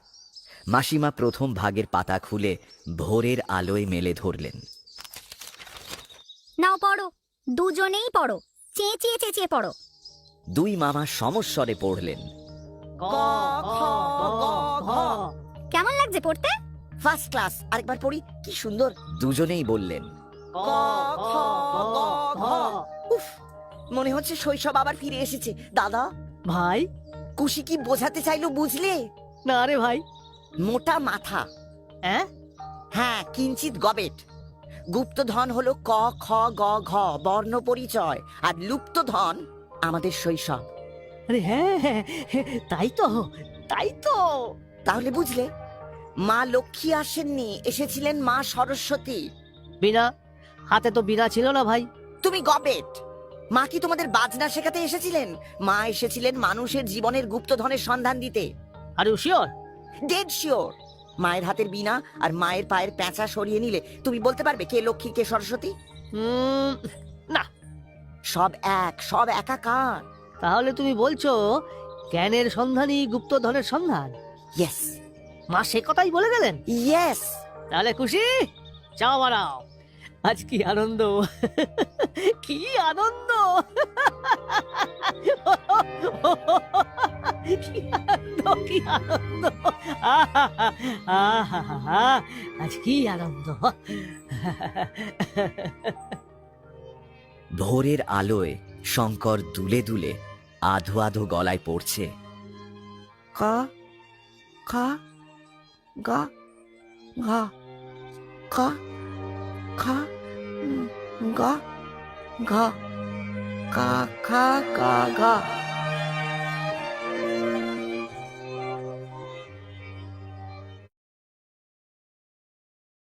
মাসিমা প্রথম ভাগের পাতা খুলে ভোরের আলোয় মেলে ধরলেন। নাও পড়ো, দুজনেই পড়ো, চেঁচিয়ে চেঁচিয়ে পড়ো। দুই মামা সমস্বরে পড়লেন। ক খ গ ঘ। কেমন লাগছে পড়তে? First class. আরেকবার পড়ি, কি সুন্দর। দুজনেই বললেন। ক খ গ ঘ। উফ, মনে হচ্ছে শৈশব আবার ফিরে এসেছে। দাদা, ভাই, কুশি কি বোঝাতে চাইলো বুঝলে? না রে ভাই। মোটা মাথা, হ্যাঁ, হ্যাঁ কিঞ্চিত গবেট। গুপ্তধন হলো ক খ গ ঘ বর্ণ পরিচয়, আর লুপ্তধন আমাদের শৈশব। আরে হ্যাঁ হ্যাঁ, তাই তো, তাই তো। তাহলে বুঝলে, মা লক্ষ্মী আসেননি, এসেছিলেন মা সরস্বতী। বিনা, হাতে তো বিনা ছিল না ভাই। তুমি গবেট। মা কি তোমাদের বাজনা শেখাতে এসেছিলেন? মা এসেছিলেন মানুষের জীবনের গুপ্তধনের সন্ধান দিতে। Are you sure? Dead sure. মায়ের হাতের বীণা আর মায়ের পায়ের প্যাঁচা সরিয়ে নিলে তুমি বলতে পারবে কে লক্ষ্মী কে সরস্বতী? না। সব এক, সব একাকার। তাহলে তুমি বলছো জ্ঞানের সন্ধানই গুপ্তধনের সন্ধান? ইয়েস, মা সে কথাই বলে গেলেন। ইয়েস। তাহলে খুশি, চাও বাড়াও। আজ কি আনন্দ, কি আনন্দ, কি আনন্দ, কি আনন্দ, আহা, আজ কি আনন্দ। ভোরের আলোয় শঙ্কর দুলে দুলে আধো আধো গলায় পড়ছে। ক খ গ ঘ খ খ গ ঘ কা খা গা ঘা।